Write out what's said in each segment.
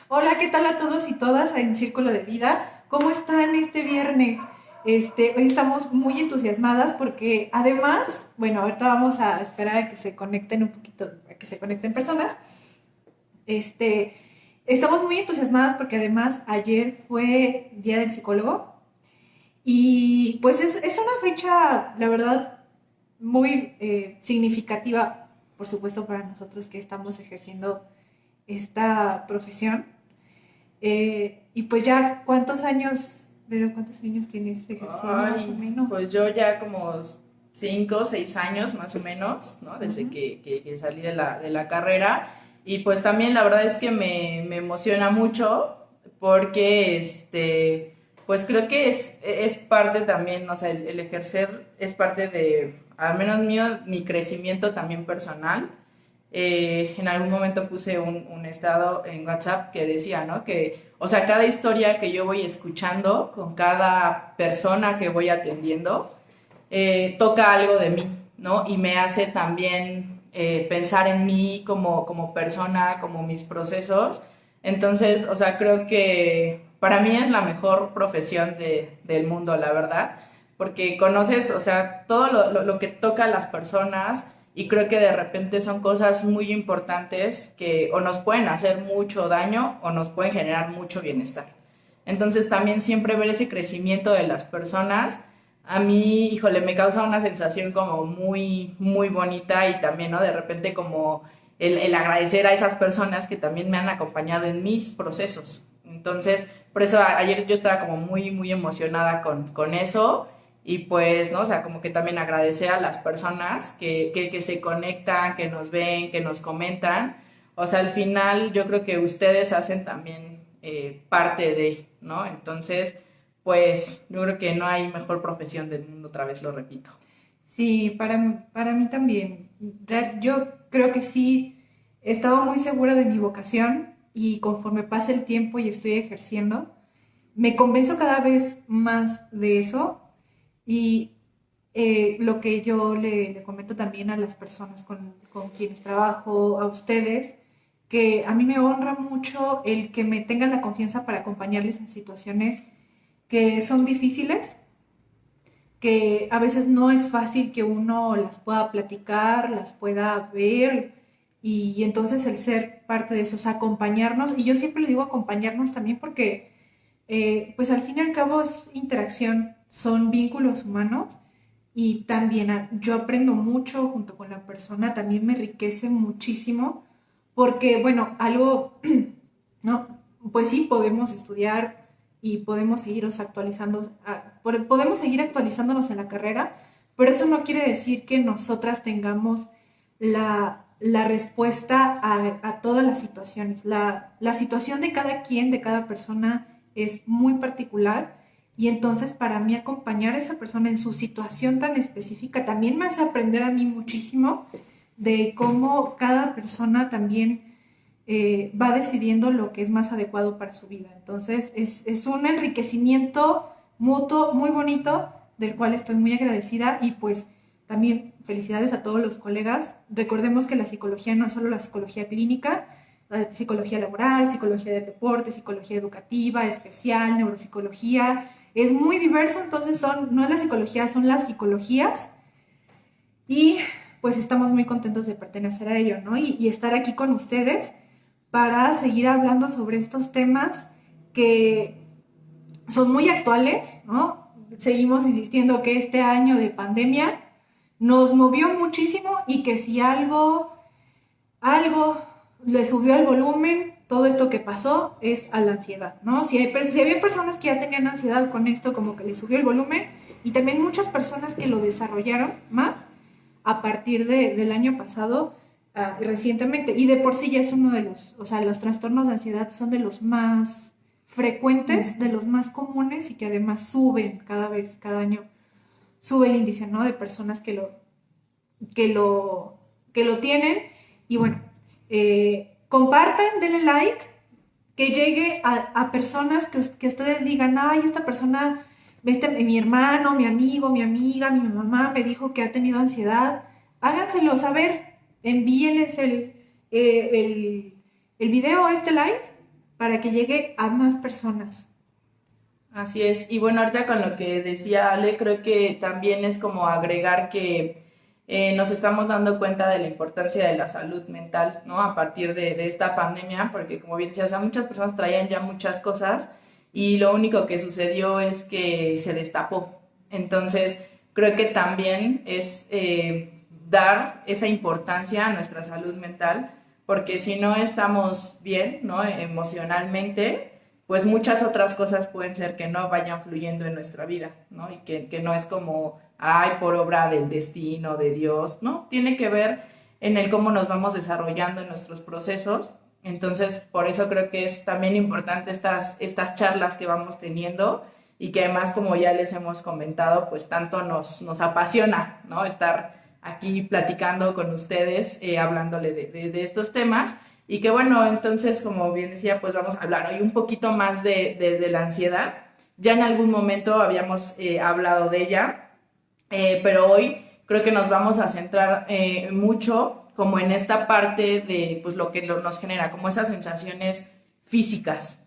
Hola, ¿qué tal a todos y todas en Círculo de Vida? ¿Cómo están este viernes? Hoy estamos muy entusiasmadas porque además, bueno, ahorita vamos a esperar a que se conecten un poquito, a que se conecten personas. Este, Estamos muy entusiasmadas porque además ayer fue Día del Psicólogo y pues es una fecha, la verdad, muy significativa, por supuesto, para nosotros que estamos ejerciendo esta profesión. Y pues ya, ¿cuántos años tienes ejerciendo más o Ay, menos? pues yo ya como 5 o 6 años más o menos, ¿no? Desde Ujú. que salí de la carrera. Y pues también la verdad es que me emociona mucho porque, pues creo que es parte también, o sea, el ejercer es parte de, al menos mío, mi crecimiento también personal. En algún momento puse un estado en WhatsApp que decía, ¿no? Que, o sea, cada historia que yo voy escuchando con cada persona que voy atendiendo, toca algo de mí, ¿no? Y me hace también pensar en mí como persona, como mis procesos. Entonces, o sea, creo que para mí es la mejor profesión del mundo, la verdad, porque conoces, o sea, todo lo que toca a las personas y creo que de repente son cosas muy importantes que o nos pueden hacer mucho daño o nos pueden generar mucho bienestar. Entonces también siempre ver ese crecimiento de las personas, a mí, híjole, me causa una sensación como muy, muy bonita y también, ¿no? De repente como el agradecer a esas personas que también me han acompañado en mis procesos. Entonces, por eso ayer yo estaba como muy, muy emocionada con eso y pues, ¿no? O sea, como que también agradecer a las personas que se conectan, que nos ven, que nos comentan. O sea, al final yo creo que ustedes hacen también parte de, ¿no? Entonces, pues yo creo que no hay mejor profesión del mundo, otra vez lo repito. Sí, para mí también. Yo creo que sí, estaba muy segura de mi vocación y conforme pasa el tiempo y estoy ejerciendo, me convenzo cada vez más de eso y lo que yo le comento también a las personas con quienes trabajo, a ustedes, que a mí me honra mucho el que me tengan la confianza para acompañarles en situaciones que son difíciles, que a veces no es fácil que uno las pueda platicar, las pueda ver y entonces el ser parte de eso, o sea, acompañarnos, y yo siempre le digo acompañarnos también porque pues al fin y al cabo es interacción, son vínculos humanos y también yo aprendo mucho junto con la persona, también me enriquece muchísimo porque, bueno, algo, ¿no? Pues sí, podemos estudiar y podemos seguirnos actualizando, podemos seguir actualizándonos en la carrera, pero eso no quiere decir que nosotras tengamos la respuesta a todas las situaciones. La situación de cada quien, de cada persona, es muy particular y entonces para mí acompañar a esa persona en su situación tan específica también me hace aprender a mí muchísimo de cómo cada persona también va decidiendo lo que es más adecuado para su vida. Entonces es un enriquecimiento mutuo muy bonito del cual estoy muy agradecida y pues también felicidades a todos los colegas. Recordemos que la psicología no es solo la psicología clínica, la psicología laboral, psicología del deporte, psicología educativa, especial, neuropsicología. Es muy diverso, entonces no es la psicología, son las psicologías y pues estamos muy contentos de pertenecer a ello, ¿no? Y estar aquí con ustedes para seguir hablando sobre estos temas que son muy actuales, ¿no? Seguimos insistiendo que este año de pandemia nos movió muchísimo y que si algo le subió el volumen, todo esto que pasó es a la ansiedad, ¿no? Si había personas que ya tenían ansiedad con esto, como que le subió el volumen, y también muchas personas que lo desarrollaron más a partir del año pasado, recientemente, y de por sí ya es uno de los, o sea, los trastornos de ansiedad son de los más frecuentes, de los más comunes y que además suben cada vez, cada año sube el índice, ¿no? De personas que lo, que lo tienen. Y bueno, compartan, denle like, que llegue a personas que ustedes digan, ay, esta persona, mi hermano, mi amigo, mi amiga, mi mamá me dijo que ha tenido ansiedad. Háganselo saber, envíenles el video, este live, para que llegue a más personas. Así es. Y bueno, ahorita con lo que decía Ale, creo que también es como agregar que nos estamos dando cuenta de la importancia de la salud mental, ¿no? A partir de esta pandemia, porque como bien decía, o sea, muchas personas traían ya muchas cosas y lo único que sucedió es que se destapó. Entonces, creo que también es dar esa importancia a nuestra salud mental, porque si no estamos bien, ¿no? Emocionalmente, pues muchas otras cosas pueden ser que no vayan fluyendo en nuestra vida, ¿no? Y que no es como, ay, por obra del destino, de Dios, ¿no? Tiene que ver en el cómo nos vamos desarrollando en nuestros procesos. Entonces, por eso creo que es también importante estas charlas que vamos teniendo y que además, como ya les hemos comentado, pues tanto nos apasiona, ¿no? Estar aquí platicando con ustedes, hablándole de estos temas. Y que bueno, entonces, como bien decía, pues vamos a hablar hoy un poquito más de la ansiedad. Ya en algún momento habíamos hablado de ella, pero hoy creo que nos vamos a centrar mucho como en esta parte de pues lo que nos genera, como esas sensaciones físicas.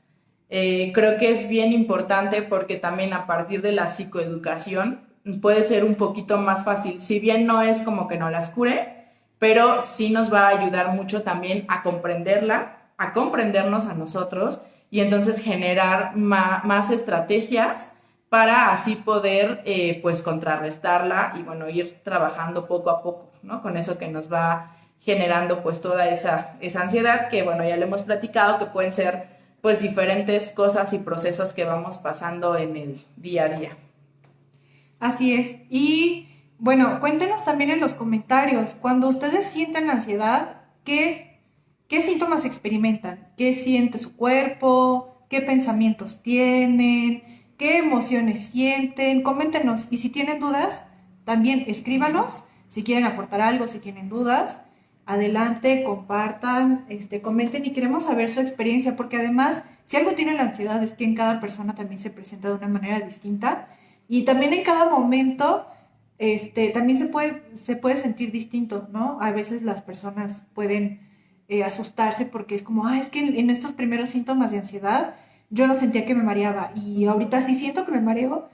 Creo que es bien importante porque también a partir de la psicoeducación puede ser un poquito más fácil, si bien no es como que no las cure, pero sí nos va a ayudar mucho también a comprenderla, a comprendernos a nosotros y entonces generar más estrategias para así poder pues contrarrestarla y bueno, ir trabajando poco a poco, ¿no? Con eso que nos va generando pues toda esa ansiedad que bueno, ya le hemos platicado que pueden ser pues diferentes cosas y procesos que vamos pasando en el día a día. Así es. Y bueno, cuéntenos también en los comentarios, cuando ustedes sienten ansiedad, ¿qué síntomas experimentan? ¿Qué siente su cuerpo? ¿Qué pensamientos tienen? ¿Qué emociones sienten? Coméntenos. Y si tienen dudas, también escríbanos. Si quieren aportar algo, si tienen dudas, adelante, compartan, comenten y queremos saber su experiencia, porque además, si algo tiene la ansiedad es que en cada persona también se presenta de una manera distinta y también en cada momento también se puede sentir distinto, ¿no? A veces las personas pueden asustarse porque es como, es que en estos primeros síntomas de ansiedad yo no sentía que me mareaba y ahorita sí siento que me mareo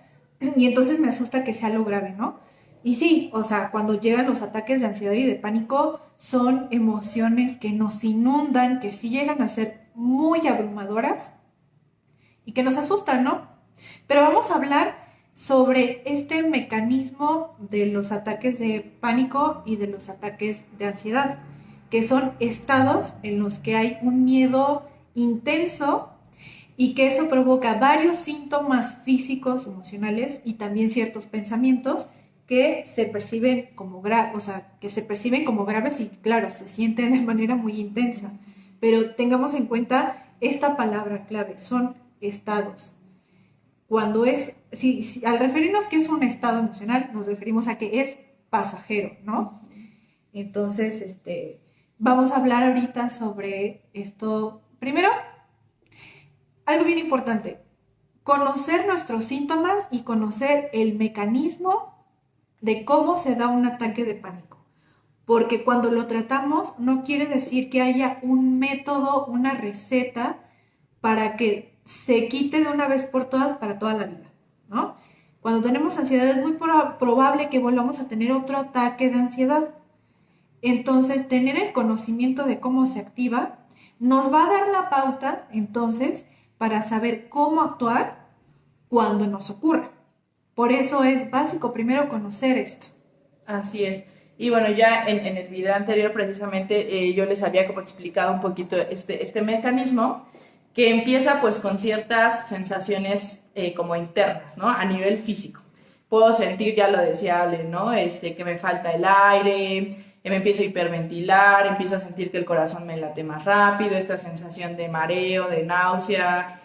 y entonces me asusta que sea algo grave, ¿no? Y sí, o sea, cuando llegan los ataques de ansiedad y de pánico son emociones que nos inundan, que sí llegan a ser muy abrumadoras y que nos asustan, ¿no? Pero vamos a hablar sobre este mecanismo de los ataques de pánico y de los ataques de ansiedad, que son estados en los que hay un miedo intenso y que eso provoca varios síntomas físicos, emocionales y también ciertos pensamientos que se perciben como graves y claro, se sienten de manera muy intensa. Pero tengamos en cuenta esta palabra clave, son estados. Al referirnos que es un estado emocional, nos referimos a que es pasajero, ¿no? Entonces, vamos a hablar ahorita sobre esto. Primero, algo bien importante, conocer nuestros síntomas y conocer el mecanismo de cómo se da un ataque de pánico. Porque cuando lo tratamos no quiere decir que haya un método, una receta para que se quite de una vez por todas para toda la vida, ¿no? Cuando tenemos ansiedad es muy probable que volvamos a tener otro ataque de ansiedad. Entonces, tener el conocimiento de cómo se activa nos va a dar la pauta, entonces, para saber cómo actuar cuando nos ocurra. Por eso es básico primero conocer esto. Así es. Y bueno, ya en el video anterior precisamente yo les había como explicado un poquito este mecanismo que empieza pues con ciertas sensaciones como internas, ¿no? A nivel físico. Puedo sentir, ya lo decía Ale, ¿no? Que me falta el aire, me empiezo a hiperventilar, empiezo a sentir que el corazón me late más rápido, esta sensación de mareo, de náusea.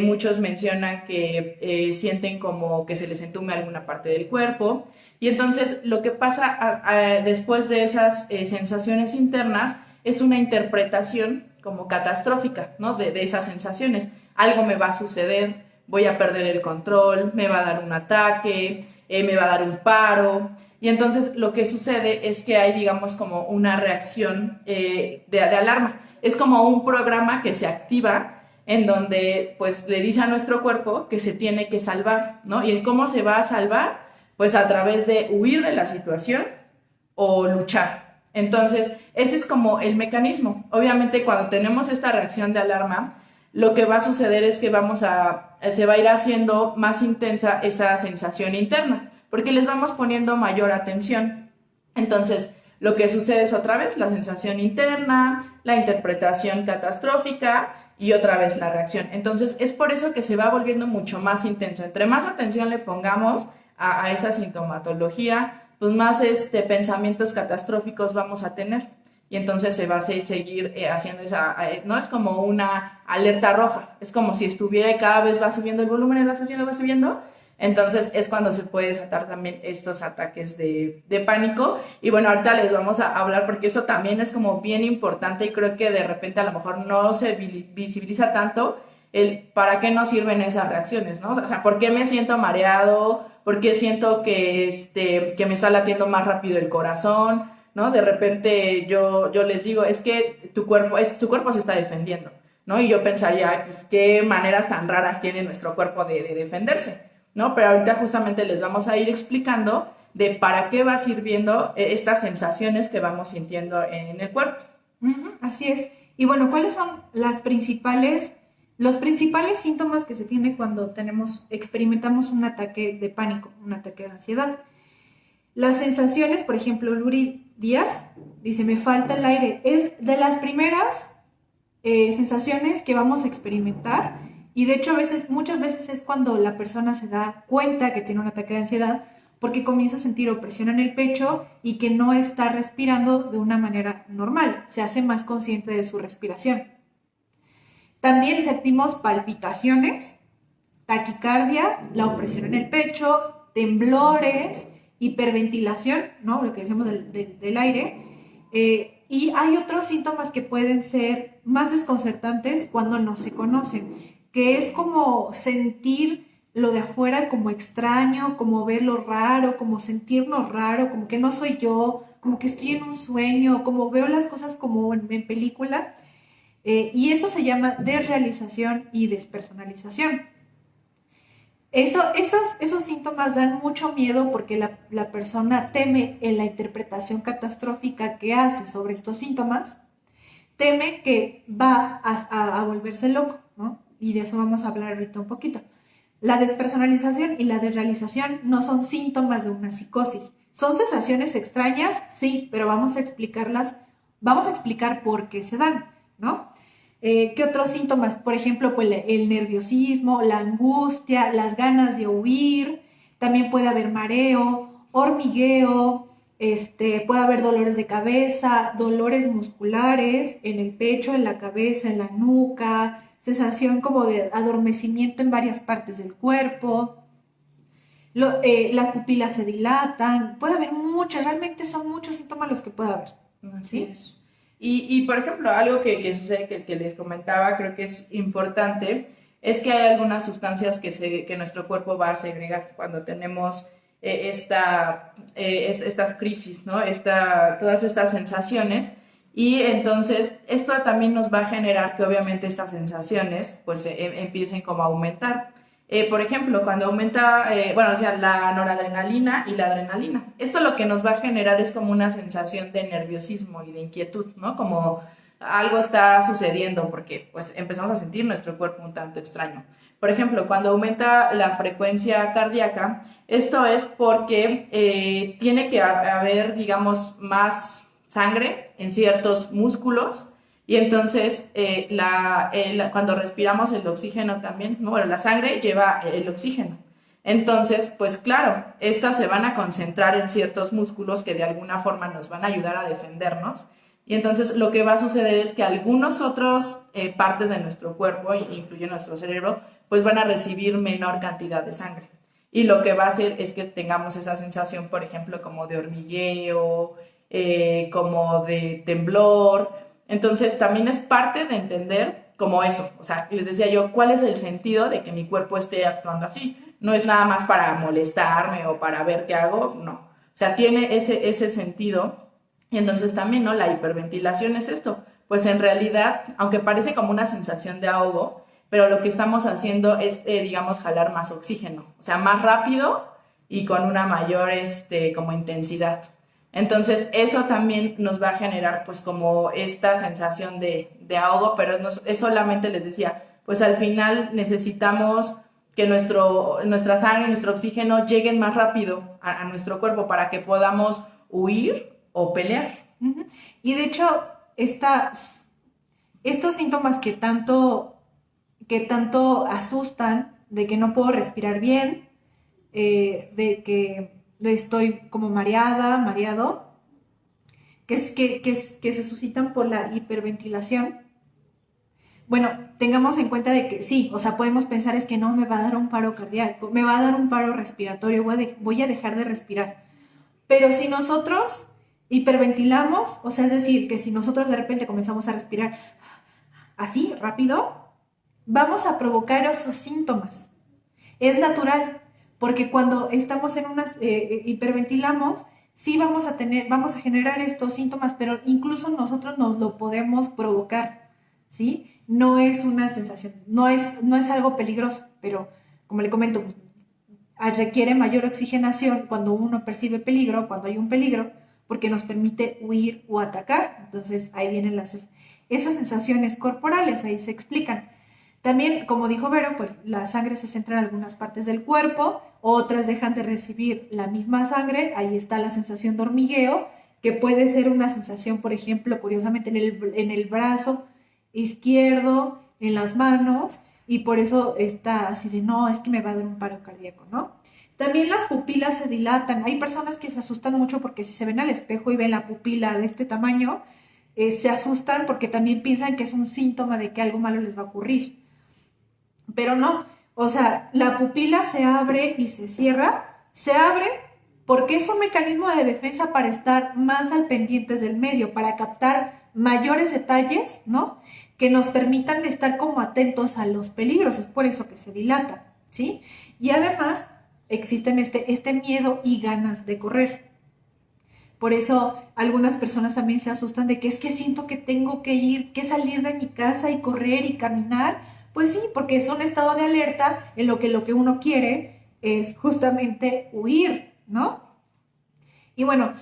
Muchos mencionan que sienten como que se les entume alguna parte del cuerpo. Y entonces lo que pasa después de esas sensaciones internas es una interpretación como catastrófica, ¿no? De esas sensaciones. Algo me va a suceder, voy a perder el control, me va a dar un ataque, me va a dar un paro. Y entonces lo que sucede es que hay, digamos, como una reacción de alarma. Es como un programa que se activa en donde pues le dice a nuestro cuerpo que se tiene que salvar, ¿no? ¿Y el cómo se va a salvar? Pues a través de huir de la situación o luchar. Entonces, ese es como el mecanismo. Obviamente, cuando tenemos esta reacción de alarma, lo que va a suceder es que se va a ir haciendo más intensa esa sensación interna, porque les vamos poniendo mayor atención. Entonces, lo que sucede es otra vez la sensación interna, la interpretación catastrófica y otra vez la reacción. Entonces, es por eso que se va volviendo mucho más intenso. Entre más atención le pongamos a esa sintomatología, pues más pensamientos catastróficos vamos a tener. Y entonces se va a seguir haciendo esa, no es como una alerta roja, es como si estuviera y cada vez va subiendo el volumen, va subiendo, va subiendo. Entonces es cuando se puede desatar también estos ataques de pánico. Y bueno, ahorita les vamos a hablar porque eso también es como bien importante y creo que de repente a lo mejor no se visibiliza tanto el para qué nos sirven esas reacciones, ¿no? O sea, ¿por qué me siento mareado? ¿Por qué siento que me está latiendo más rápido el corazón? ¿No? De repente yo les digo, es que tu cuerpo se está defendiendo, ¿no? Y yo pensaría, pues, qué maneras tan raras tiene nuestro cuerpo de defenderse, ¿no? Pero ahorita justamente les vamos a ir explicando de para qué va sirviendo estas sensaciones que vamos sintiendo en el cuerpo. Así es. Y bueno, ¿cuáles son los principales síntomas que se tienen cuando experimentamos un ataque de pánico, un ataque de ansiedad? Las sensaciones, por ejemplo, Luri Díaz dice, me falta el aire. Es de las primeras sensaciones que vamos a experimentar y de hecho muchas veces es cuando la persona se da cuenta que tiene un ataque de ansiedad porque comienza a sentir opresión en el pecho y que no está respirando de una manera normal, se hace más consciente de su respiración. También sentimos palpitaciones, taquicardia, la opresión en el pecho, temblores, hiperventilación, ¿no? Lo que decimos del aire. Y hay otros síntomas que pueden ser más desconcertantes cuando no se conocen, que es como sentir lo de afuera como extraño, como verlo raro, como sentirnos raro, como que no soy yo, como que estoy en un sueño, como veo las cosas como en película. Y eso se llama desrealización y despersonalización. Esos síntomas dan mucho miedo porque la persona teme en la interpretación catastrófica que hace sobre estos síntomas, teme que va a volverse loco, ¿no? Y de eso vamos a hablar ahorita un poquito. La despersonalización y la desrealización no son síntomas de una psicosis. Son sensaciones extrañas, sí, pero vamos a explicar por qué se dan, ¿no? ¿Qué otros síntomas? Por ejemplo, pues el nerviosismo, la angustia, las ganas de huir, también puede haber mareo, hormigueo, puede haber dolores de cabeza, dolores musculares en el pecho, en la cabeza, en la nuca, sensación como de adormecimiento en varias partes del cuerpo, las pupilas se dilatan, puede haber realmente son muchos síntomas los que puede haber. Así es. Y por ejemplo, algo que sucede, que les comentaba, creo que es importante, es que hay algunas sustancias que nuestro cuerpo va a segregar cuando tenemos estas crisis, ¿no? Todas estas sensaciones. Y entonces esto también nos va a generar que obviamente estas sensaciones pues empiecen como a aumentar. Por ejemplo, cuando aumenta, la noradrenalina y la adrenalina. Esto lo que nos va a generar es como una sensación de nerviosismo y de inquietud, ¿no? Como algo está sucediendo porque pues empezamos a sentir nuestro cuerpo un tanto extraño. Por ejemplo, cuando aumenta la frecuencia cardíaca, esto es porque tiene que haber, digamos, más sangre en ciertos músculos. Y entonces, cuando respiramos el oxígeno también, bueno, la sangre lleva el oxígeno. Entonces, pues claro, estas se van a concentrar en ciertos músculos que de alguna forma nos van a ayudar a defendernos. Y entonces lo que va a suceder es que algunos otros partes de nuestro cuerpo, incluye nuestro cerebro, pues van a recibir menor cantidad de sangre. Y lo que va a hacer es que tengamos esa sensación, por ejemplo, como de hormigueo, como de temblor. Entonces también es parte de entender como eso, o sea, les decía yo, ¿cuál es el sentido de que mi cuerpo esté actuando así? No es nada más para molestarme o para ver qué hago, no. O sea, tiene ese sentido. Y entonces también, ¿no? La hiperventilación es esto. Pues en realidad, aunque parece como una sensación de ahogo, pero lo que estamos haciendo es, digamos, jalar más oxígeno, o sea, más rápido y con una mayor, como intensidad. Entonces, eso también nos va a generar, pues, como esta sensación de ahogo, pero es solamente, les decía, pues al final necesitamos que nuestra sangre, nuestro oxígeno lleguen más rápido a nuestro cuerpo para que podamos huir o pelear. Uh-huh. Y de hecho, estos síntomas que tanto asustan, de que no puedo respirar bien, de que estoy como mareado, que se suscitan por la hiperventilación. Bueno, tengamos en cuenta de que sí, o sea, podemos pensar es que no, me va a dar un paro cardíaco, me va a dar un paro respiratorio, voy a dejar de respirar. Pero si nosotros hiperventilamos, o sea, es decir, que si nosotros de repente comenzamos a respirar así, rápido, vamos a provocar esos síntomas. Es natural, porque cuando estamos en unas, hiperventilamos, sí vamos a generar estos síntomas, pero incluso nosotros nos lo podemos provocar, ¿sí? No es una sensación, no es algo peligroso, pero como le comento, requiere mayor oxigenación cuando uno percibe peligro, cuando hay un peligro, porque nos permite huir o atacar. Entonces ahí vienen esas sensaciones corporales, ahí se explican. También, como dijo Vero, pues la sangre se centra en algunas partes del cuerpo, otras dejan de recibir la misma sangre, ahí está la sensación de hormigueo, que puede ser una sensación, por ejemplo, curiosamente en el brazo izquierdo, en las manos, y por eso está así de, no, es que me va a dar un paro cardíaco, ¿no? También las pupilas se dilatan. Hay personas que se asustan mucho porque si se ven al espejo y ven la pupila de este tamaño, se asustan porque también piensan que es un síntoma de que algo malo les va a ocurrir. Pero no, o sea, la pupila se abre y se abre porque es un mecanismo de defensa para estar más al pendientes del medio, para captar mayores detalles, ¿no? Que nos permitan estar como atentos a los peligros, es por eso que se dilata, ¿sí? Y además existen este miedo y ganas de correr. Por eso algunas personas también se asustan de que es que siento que tengo que salir de mi casa y correr y caminar. Pues sí, porque es un estado de alerta en lo que uno quiere es justamente huir, ¿no? Y bueno,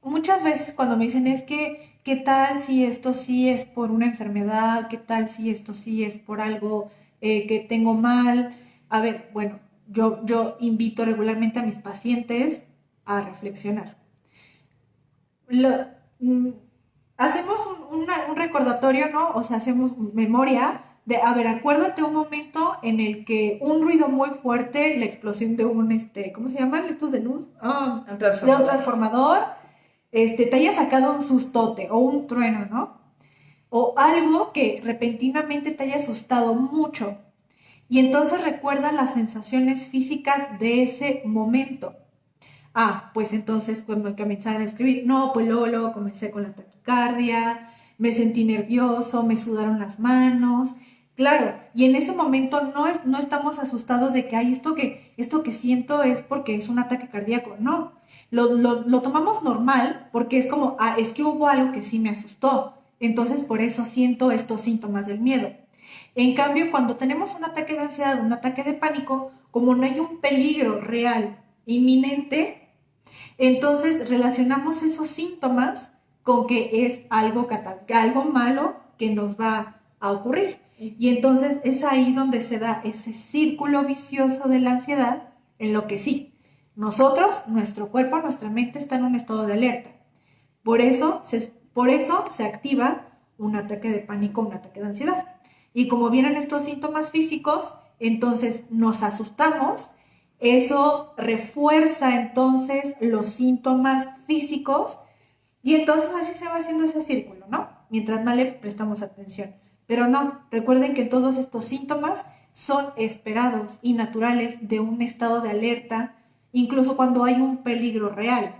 muchas veces cuando me dicen es que, ¿qué tal si esto sí es por una enfermedad? ¿Qué tal si esto sí es por algo que tengo mal? A ver, bueno, yo invito regularmente a mis pacientes a reflexionar. Lo- mm, Hacemos un recordatorio, ¿no? O sea, hacemos memoria de, a ver, acuérdate un momento en el que un ruido muy fuerte, la explosión de ¿cómo se llaman estos de luz? De un transformador, te haya sacado un sustote o un trueno, ¿no? O algo que repentinamente te haya asustado mucho. Y entonces recuerda las sensaciones físicas de ese momento. Pues entonces cuando comenzaron a escribir, no, pues luego comencé con la taquicardia, me sentí nervioso, me sudaron las manos. Claro, y en ese momento no estamos asustados de que hay esto que siento es porque es un ataque cardíaco, no. Lo tomamos normal porque es como, es que hubo algo que sí me asustó, entonces por eso siento estos síntomas del miedo. En cambio, cuando tenemos un ataque de ansiedad, un ataque de pánico, como no hay un peligro real, inminente, entonces relacionamos esos síntomas con que es algo malo que nos va a ocurrir. Y entonces es ahí donde se da ese círculo vicioso de la ansiedad, en lo que sí, nosotros, nuestro cuerpo, nuestra mente está en un estado de alerta. Por eso se activa un ataque de pánico, un ataque de ansiedad. Y como vienen estos síntomas físicos, entonces nos asustamos. Eso refuerza entonces los síntomas físicos y entonces así se va haciendo ese círculo, ¿no? Mientras más le prestamos atención. Pero no, recuerden que todos estos síntomas son esperados y naturales de un estado de alerta, incluso cuando hay un peligro real.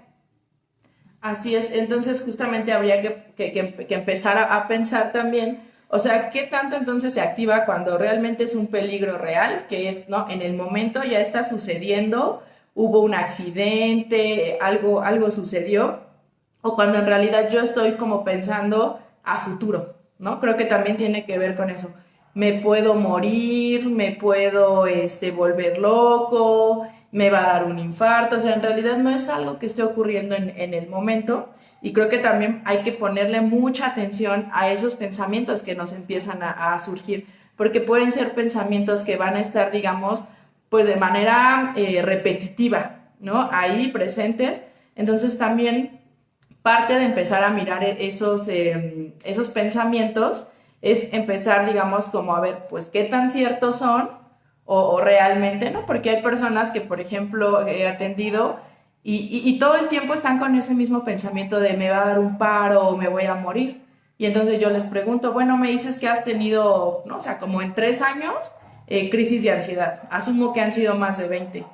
Así es, entonces justamente habría que empezar a pensar también, o sea, ¿qué tanto entonces se activa cuando realmente es un peligro real? Que es, ¿no? En el momento ya está sucediendo, hubo un accidente, algo sucedió, o cuando en realidad yo estoy como pensando a futuro, ¿no? Creo que también tiene que ver con eso. me puedo morir, me puedo volver loco, me va a dar un infarto, o sea, en realidad no es algo que esté ocurriendo en el momento y creo que también hay que ponerle mucha atención a esos pensamientos que nos empiezan a surgir, porque pueden ser pensamientos que van a estar, digamos, pues de manera repetitiva, ¿no? Ahí presentes, entonces también parte de empezar a mirar esos pensamientos es empezar, digamos, como a ver, pues, qué tan ciertos son o realmente, ¿no? Porque hay personas que, por ejemplo, he atendido y todo el tiempo están con ese mismo pensamiento de me va a dar un paro o me voy a morir. Y entonces yo les pregunto, bueno, me dices que has tenido, ¿no? O sea, como en 3 años, crisis de ansiedad. Asumo que han sido más de 20.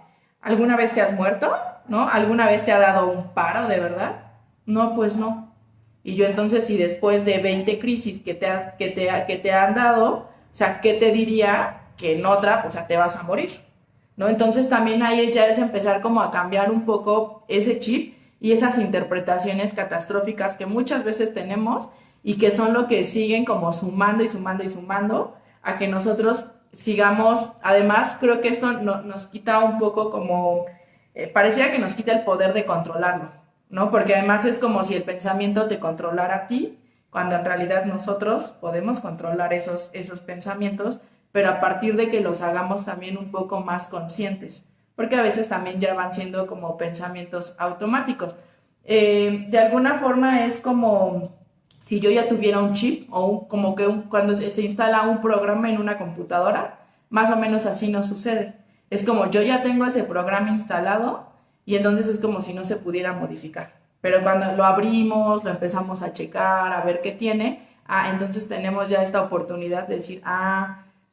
¿Alguna vez te has muerto? ¿No? ¿Alguna vez te ha dado un paro de verdad? No, pues no. Y yo entonces, si después de 20 crisis que te han dado, o sea, ¿qué te diría que en otra, o sea, te vas a morir? ¿No? Entonces también ahí ya es empezar como a cambiar un poco ese chip y esas interpretaciones catastróficas que muchas veces tenemos y que son lo que siguen como sumando y sumando y sumando a que nosotros sigamos, además creo que esto nos quita un poco como, parecía que nos quita el poder de controlarlo, ¿no? Porque además es como si el pensamiento te controlara a ti, cuando en realidad nosotros podemos controlar esos pensamientos, pero a partir de que los hagamos también un poco más conscientes, porque a veces también ya van siendo como pensamientos automáticos. De alguna forma es como si yo ya tuviera un chip o como que cuando se instala un programa en una computadora, más o menos así nos sucede. Es como yo ya tengo ese programa instalado y entonces es como si no se pudiera modificar. Pero cuando lo abrimos, lo empezamos a checar, a ver qué tiene, entonces tenemos ya esta oportunidad de decir,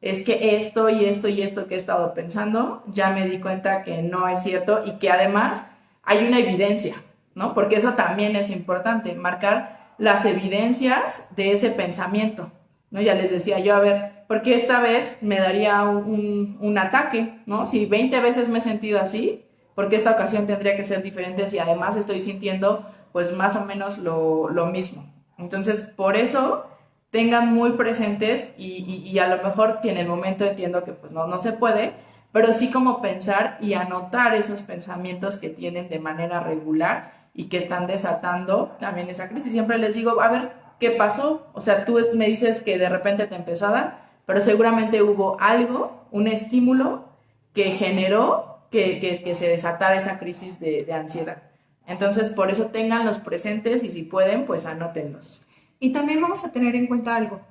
es que esto y esto y esto que he estado pensando, ya me di cuenta que no es cierto y que además hay una evidencia, ¿no? Porque eso también es importante, marcar las evidencias de ese pensamiento, ¿no? Ya les decía yo, a ver, ¿por qué esta vez me daría un ataque, ¿no? Si 20 veces me he sentido así, ¿por qué esta ocasión tendría que ser diferente si además estoy sintiendo pues más o menos lo mismo? Entonces, por eso tengan muy presentes y a lo mejor en el momento entiendo que pues no se puede, pero sí como pensar y anotar esos pensamientos que tienen de manera regular y que están desatando también esa crisis. Siempre les digo, a ver, ¿qué pasó? O sea, tú me dices que de repente te empezó a dar, pero seguramente hubo algo, un estímulo que generó que se desatara esa crisis de ansiedad. Entonces, por eso tenganlos presentes y si pueden, pues anótenlos. Y también vamos a tener en cuenta algo.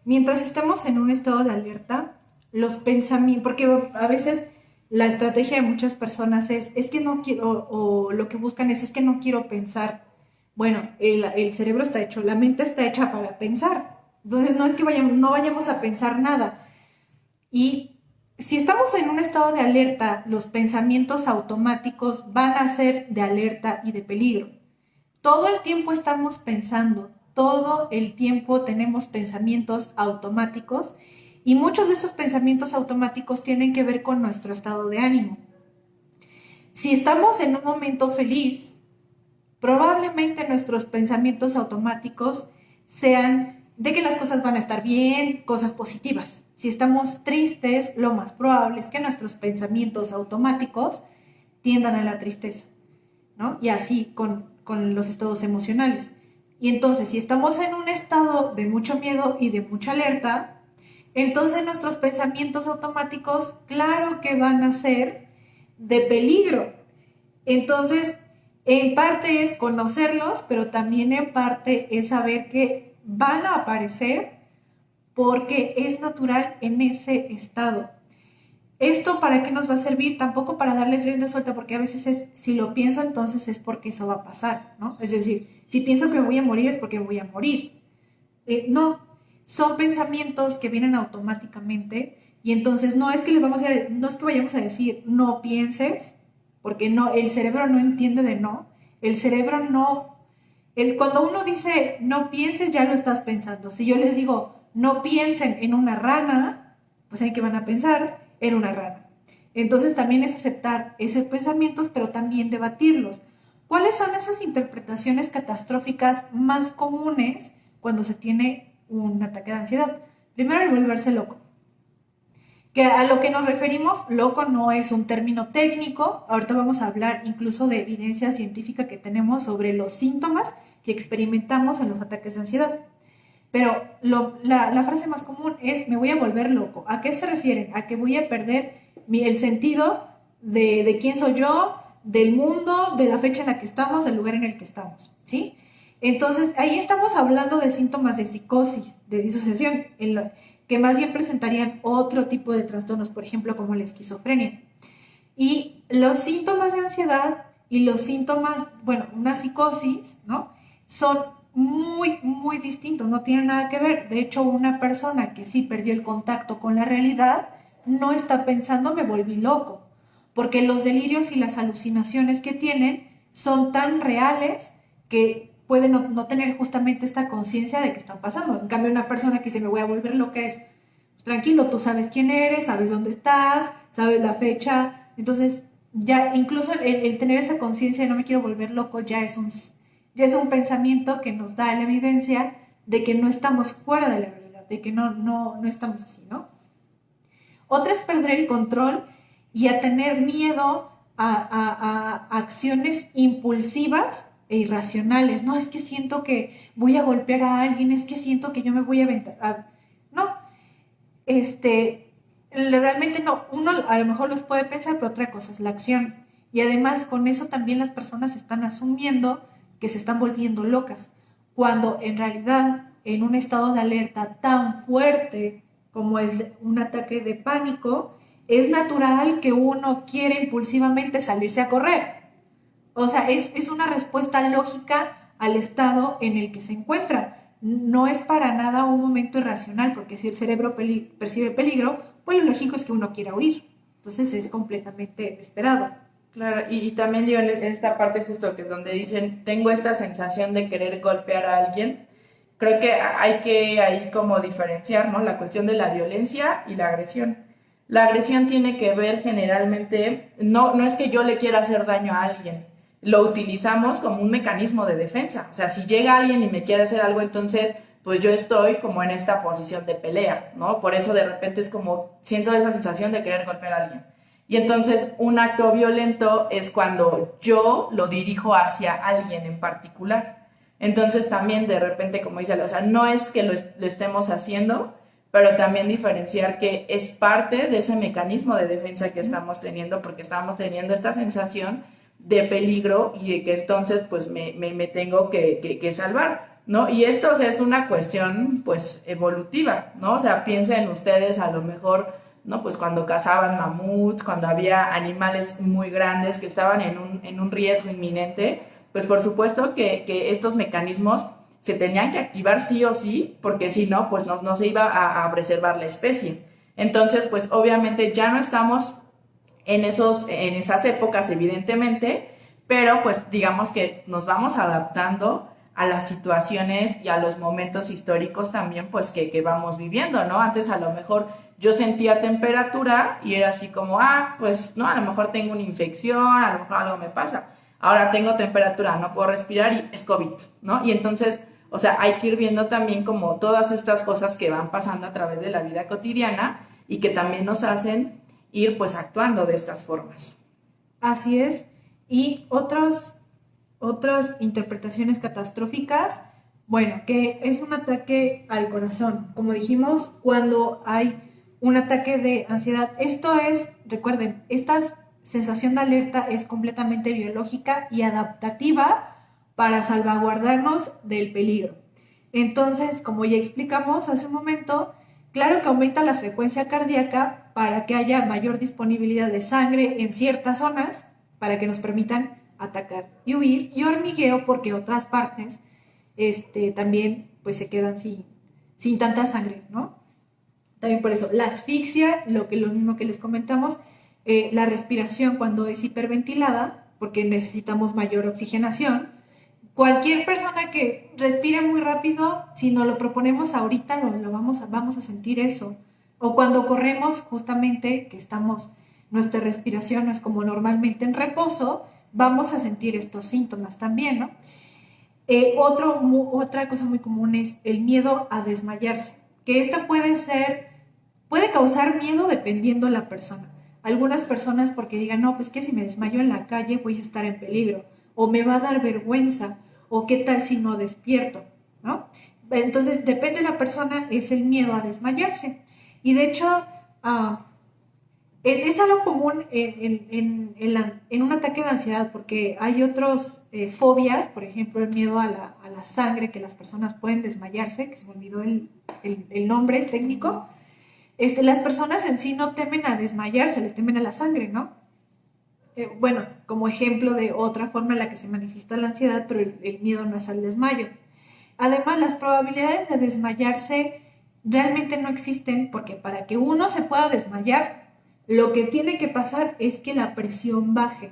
Mientras estemos en un estado de alerta, los pensamientos, porque a veces la estrategia de muchas personas es que no quiero, o lo que buscan es que no quiero pensar. Bueno, el cerebro está hecho, la mente está hecha para pensar. Entonces no es que no vayamos a pensar nada. Y si estamos en un estado de alerta, los pensamientos automáticos van a ser de alerta y de peligro. Todo el tiempo estamos pensando, todo el tiempo tenemos pensamientos automáticos y muchos de esos pensamientos automáticos tienen que ver con nuestro estado de ánimo. Si estamos en un momento feliz, probablemente nuestros pensamientos automáticos sean de que las cosas van a estar bien, cosas positivas. Si estamos tristes, lo más probable es que nuestros pensamientos automáticos tiendan a la tristeza, ¿no? Y así con los estados emocionales. Y entonces, si estamos en un estado de mucho miedo y de mucha alerta, entonces nuestros pensamientos automáticos, claro que van a ser de peligro. Entonces, en parte es conocerlos, pero también en parte es saber que van a aparecer porque es natural en ese estado. ¿Esto para qué nos va a servir? Tampoco para darle rienda suelta, porque a veces si lo pienso, entonces es porque eso va a pasar, ¿no? Es decir, si pienso que voy a morir es porque voy a morir. No, son pensamientos que vienen automáticamente y entonces no es que no es que vayamos a decir no pienses, porque no, el cerebro no entiende de no, el cerebro no, cuando uno dice no pienses ya lo estás pensando. Si yo les digo no piensen en una rana, pues ¿en qué van a pensar? En una rana. Entonces también es aceptar esos pensamientos, pero también debatirlos. ¿Cuáles son esas interpretaciones catastróficas más comunes cuando se tiene un ataque de ansiedad? Primero, el volverse loco. Que a lo que nos referimos, loco no es un término técnico. Ahorita vamos a hablar incluso de evidencia científica que tenemos sobre los síntomas que experimentamos en los ataques de ansiedad. Pero la frase más común es me voy a volver loco. ¿A qué se refieren? A que voy a perder el sentido de quién soy yo, del mundo, de la fecha en la que estamos, del lugar en el que estamos, ¿sí? Entonces, ahí estamos hablando de síntomas de psicosis, de disociación, que más bien presentarían otro tipo de trastornos, por ejemplo, como la esquizofrenia. Y los síntomas de ansiedad y los síntomas, bueno, una psicosis, ¿no? Son muy, muy distintos, no tienen nada que ver. De hecho, una persona que sí perdió el contacto con la realidad no está pensando me volví loco, porque los delirios y las alucinaciones que tienen son tan reales que pueden no tener justamente esta conciencia de que están pasando. En cambio, una persona que dice me voy a volver loca es, pues, tranquilo, tú sabes quién eres, sabes dónde estás, sabes la fecha, entonces ya incluso el tener esa conciencia de no me quiero volver loco ya es un pensamiento que nos da la evidencia de que no estamos fuera de la realidad, de que no estamos así, ¿no? Otra es perder el control y a tener miedo a acciones impulsivas e irracionales. No, es que siento que voy a golpear a alguien, es que siento que yo me voy a aventar. No, realmente no. Uno a lo mejor los puede pensar, pero otra cosa es la acción. Y además con eso también las personas están asumiendo que se están volviendo locas, cuando en realidad en un estado de alerta tan fuerte como es un ataque de pánico, es natural que uno quiera impulsivamente salirse a correr. O sea, es una respuesta lógica al estado en el que se encuentra. No es para nada un momento irracional, porque si el cerebro percibe peligro, pues lo lógico es que uno quiera huir. Entonces es completamente esperado. Claro, y también digo en esta parte justo que donde dicen, tengo esta sensación de querer golpear a alguien, creo que hay que ahí como diferenciar, ¿no? La cuestión de la violencia y la agresión. La agresión tiene que ver generalmente, no es que yo le quiera hacer daño a alguien, lo utilizamos como un mecanismo de defensa. O sea, si llega alguien y me quiere hacer algo, entonces pues yo estoy como en esta posición de pelea, ¿no? Por eso de repente es como siento esa sensación de querer golpear a alguien. Y entonces un acto violento es cuando yo lo dirijo hacia alguien en particular. Entonces también de repente, como dice, o sea, no es que lo estemos haciendo, pero también diferenciar que es parte de ese mecanismo de defensa que estamos teniendo, porque estamos teniendo esta sensación de peligro y de que entonces pues me tengo que salvar, ¿no? Y esto, o sea, es una cuestión pues evolutiva, ¿no? O sea, piensen ustedes a lo mejor, ¿no? Pues cuando cazaban mamuts, cuando había animales muy grandes que estaban en un riesgo inminente, pues por supuesto que estos mecanismos se tenían que activar sí o sí, porque si no, pues no se iba a preservar la especie. Entonces, pues obviamente ya no estamos en esas épocas, evidentemente, pero pues digamos que nos vamos adaptando a las situaciones y a los momentos históricos también pues que vamos viviendo, ¿no? Antes a lo mejor yo sentía temperatura y era así como, pues no, a lo mejor tengo una infección, a lo mejor algo me pasa. Ahora tengo temperatura, no puedo respirar y es COVID, ¿no? Y entonces, o sea, hay que ir viendo también como todas estas cosas que van pasando a través de la vida cotidiana y que también nos hacen ir pues actuando de estas formas. Así es. Y otras interpretaciones catastróficas, bueno, que es un ataque al corazón. Como dijimos, cuando hay un ataque de ansiedad, esto es, recuerden, esta sensación de alerta es completamente biológica y adaptativa para salvaguardarnos del peligro. Entonces, como ya explicamos hace un momento, claro que aumenta la frecuencia cardíaca para que haya mayor disponibilidad de sangre en ciertas zonas para que nos permitan atacar y huir, y hormigueo porque otras partes también pues se quedan sin tanta sangre, ¿no? También por eso la asfixia, lo mismo que les comentamos, la respiración cuando es hiperventilada, porque necesitamos mayor oxigenación. Cualquier persona que respire muy rápido, si nos lo proponemos ahorita, vamos a sentir eso. O cuando corremos, justamente, que nuestra respiración no es como normalmente en reposo, vamos a sentir estos síntomas también, ¿no? Otra cosa muy común es el miedo a desmayarse. que esta puede causar miedo dependiendo de la persona. Algunas personas porque digan, no, pues que si me desmayo en la calle voy a estar en peligro, o me va a dar vergüenza, o qué tal si no despierto, ¿no? Entonces, depende de la persona, es el miedo a desmayarse. Y de hecho, es algo común en un ataque de ansiedad, porque hay otras fobias, por ejemplo, el miedo a la sangre, que las personas pueden desmayarse, que se me olvidó el nombre técnico. Las personas en sí no temen a desmayarse, le temen a la sangre, ¿no? Bueno, como ejemplo de otra forma en la que se manifiesta la ansiedad, pero el miedo no es al desmayo. Además, las probabilidades de desmayarse realmente no existen, porque para que uno se pueda desmayar, lo que tiene que pasar es que la presión baje,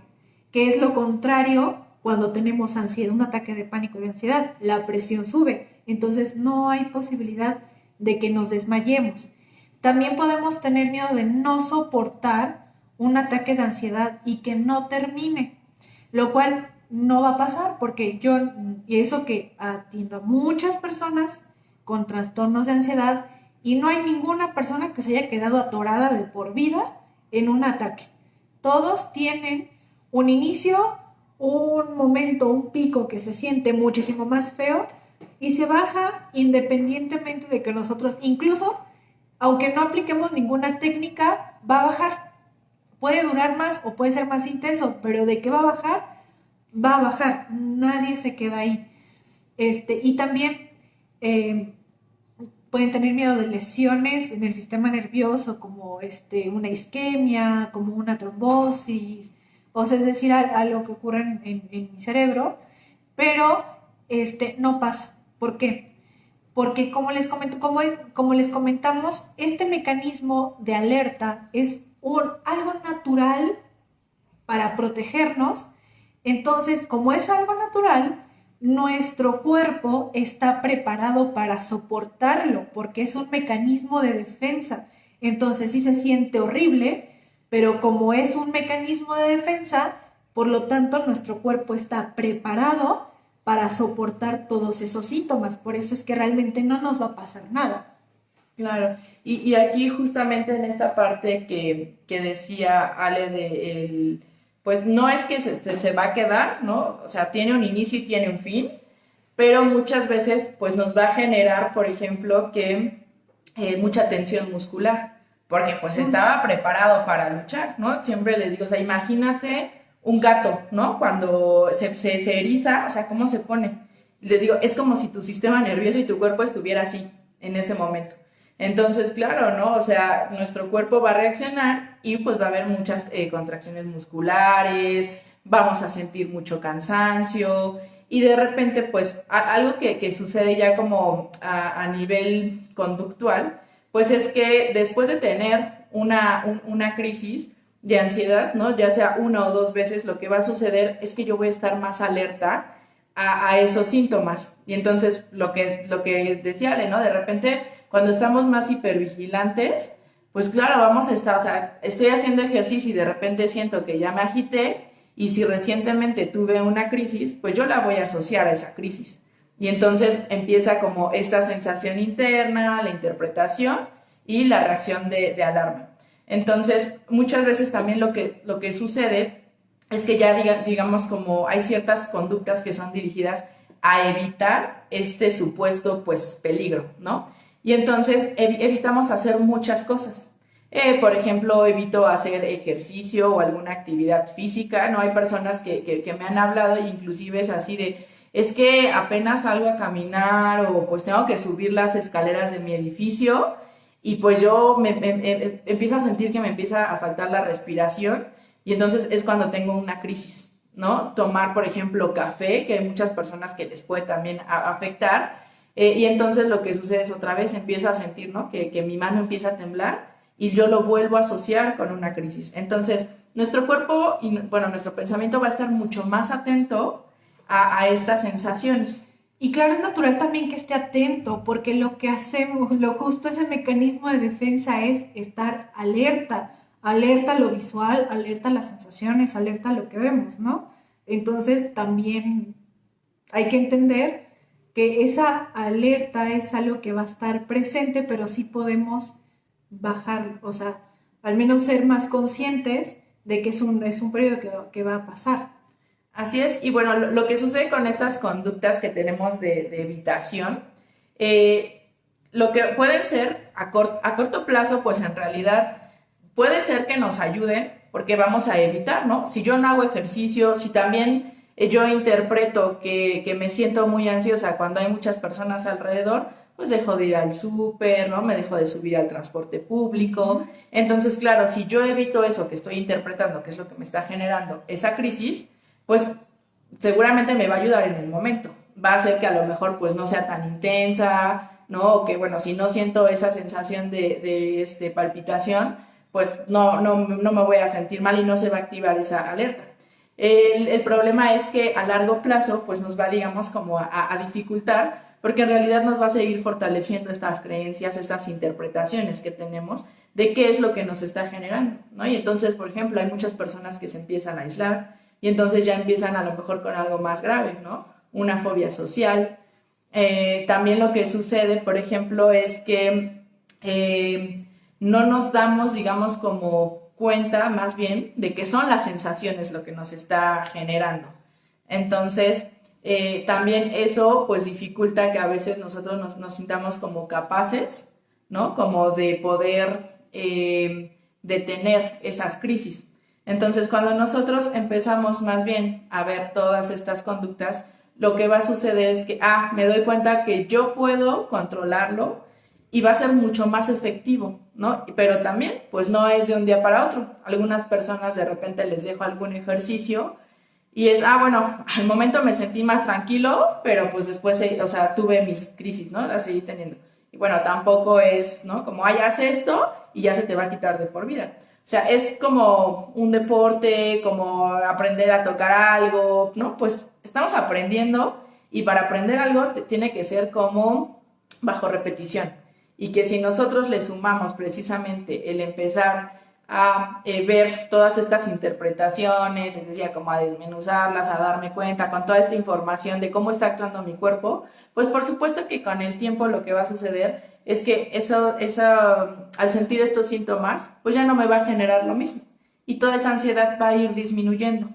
que es lo contrario cuando tenemos ansiedad, un ataque de pánico de ansiedad, la presión sube, entonces no hay posibilidad de que nos desmayemos. También podemos tener miedo de no soportar un ataque de ansiedad y que no termine, lo cual no va a pasar porque y eso que atiendo a muchas personas con trastornos de ansiedad y no hay ninguna persona que se haya quedado atorada de por vida en un ataque. Todos tienen un inicio, un momento, un pico que se siente muchísimo más feo y se baja independientemente de que nosotros, incluso aunque no apliquemos ninguna técnica, va a bajar. Puede durar más o puede ser más intenso, pero de qué va a bajar, va a bajar. Nadie se queda ahí. Y también pueden tener miedo de lesiones en el sistema nervioso, como una isquemia, como una trombosis, o sea, es decir, algo que ocurre en mi cerebro, pero no pasa. ¿Por qué? Porque como les comentamos, este mecanismo de alerta es algo natural para protegernos. Entonces, como es algo natural, nuestro cuerpo está preparado para soportarlo, porque es un mecanismo de defensa. Entonces, sí se siente horrible, pero como es un mecanismo de defensa, por lo tanto, nuestro cuerpo está preparado para soportar todos esos síntomas. Por eso es que realmente no nos va a pasar nada. Claro, y aquí justamente en esta parte que decía Ale pues no es que se va a quedar, ¿no? O sea, tiene un inicio y tiene un fin, pero muchas veces pues nos va a generar, por ejemplo, que mucha tensión muscular, porque pues estaba preparado para luchar, ¿no? Siempre les digo, o sea, imagínate un gato, ¿no? Cuando se eriza, o sea, ¿cómo se pone? Les digo, es como si tu sistema nervioso y tu cuerpo estuviera así en ese momento. Entonces, claro, ¿no? O sea, nuestro cuerpo va a reaccionar y pues va a haber muchas contracciones musculares, vamos a sentir mucho cansancio y de repente pues algo que sucede ya como a nivel conductual, pues es que después de tener una crisis de ansiedad, ¿no? Ya sea una o dos veces, lo que va a suceder es que yo voy a estar más alerta a esos síntomas. Y entonces lo que decía Ale, ¿no? De repente cuando estamos más hipervigilantes, pues claro, vamos a estar, o sea, estoy haciendo ejercicio y de repente siento que ya me agité y si recientemente tuve una crisis, pues yo la voy a asociar a esa crisis. Y entonces empieza como esta sensación interna, la interpretación y la reacción de alarma. Entonces, muchas veces también lo que sucede es que ya digamos como hay ciertas conductas que son dirigidas a evitar este supuesto pues peligro, ¿no? Y entonces evitamos hacer muchas cosas. Por ejemplo, evito hacer ejercicio o alguna actividad física, ¿no? Hay personas que me han hablado y inclusive es así de, es que apenas salgo a caminar o pues tengo que subir las escaleras de mi edificio y pues yo empiezo a sentir que me empieza a faltar la respiración y entonces es cuando tengo una crisis, ¿no? Tomar, por ejemplo, café, que hay muchas personas que les puede también afectar, y entonces lo que sucede es otra vez empiezo a sentir, ¿no? Que mi mano empieza a temblar y yo lo vuelvo a asociar con una crisis. Entonces, nuestro cuerpo y, bueno, nuestro pensamiento va a estar mucho más atento a estas sensaciones. Y claro, es natural también que esté atento, porque lo que hacemos, lo justo ese mecanismo de defensa es estar alerta, alerta a lo visual, alerta a las sensaciones, alerta a lo que vemos, ¿no? Entonces también hay que entender que esa alerta es algo que va a estar presente, pero sí podemos bajar, o sea, al menos ser más conscientes de que es un periodo que va a pasar. Así es, y bueno, lo que sucede con estas conductas que tenemos de evitación, eh, lo que pueden ser a corto plazo, pues en realidad puede ser que nos ayuden porque vamos a evitar, ¿no? Si yo no hago ejercicio, si también yo interpreto que me siento muy ansiosa cuando hay muchas personas alrededor, pues dejo de ir al súper, ¿no? Me dejo de subir al transporte público. Entonces, claro, si yo evito eso que estoy interpretando, que es lo que me está generando esa crisis, pues seguramente me va a ayudar en el momento. Va a hacer que a lo mejor pues no sea tan intensa, ¿no? O que bueno, si no siento esa sensación de palpitación, pues no me voy a sentir mal y no se va a activar esa alerta. El problema es que a largo plazo pues nos va, digamos, como a dificultar, porque en realidad nos va a seguir fortaleciendo estas creencias, estas interpretaciones que tenemos de qué es lo que nos está generando, ¿no? Y entonces, por ejemplo, hay muchas personas que se empiezan a aislar, y entonces ya empiezan a lo mejor con algo más grave, ¿no? Una fobia social. También lo que sucede, por ejemplo, es que no nos damos, digamos, como cuenta más bien de que son las sensaciones lo que nos está generando. Entonces, también eso pues dificulta que a veces nosotros nos sintamos como capaces, ¿no? Como de poder detener esas crisis. Entonces, cuando nosotros empezamos más bien a ver todas estas conductas, lo que va a suceder es que, me doy cuenta que yo puedo controlarlo y va a ser mucho más efectivo, ¿no? Pero también, pues no es de un día para otro. Algunas personas de repente les dejo algún ejercicio y es, bueno, al momento me sentí más tranquilo, pero pues después, o sea, tuve mis crisis, ¿no? Las seguí teniendo. Y bueno, tampoco es, ¿no? Como, haz esto y ya se te va a quitar de por vida. O sea, es como un deporte, como aprender a tocar algo, ¿no? Pues estamos aprendiendo y para aprender algo tiene que ser como bajo repetición. Y que si nosotros le sumamos precisamente el empezar a ver todas estas interpretaciones, les decía, como a desmenuzarlas, a darme cuenta con toda esta información de cómo está actuando mi cuerpo, pues por supuesto que con el tiempo lo que va a suceder es que al sentir estos síntomas, pues ya no me va a generar lo mismo y toda esa ansiedad va a ir disminuyendo.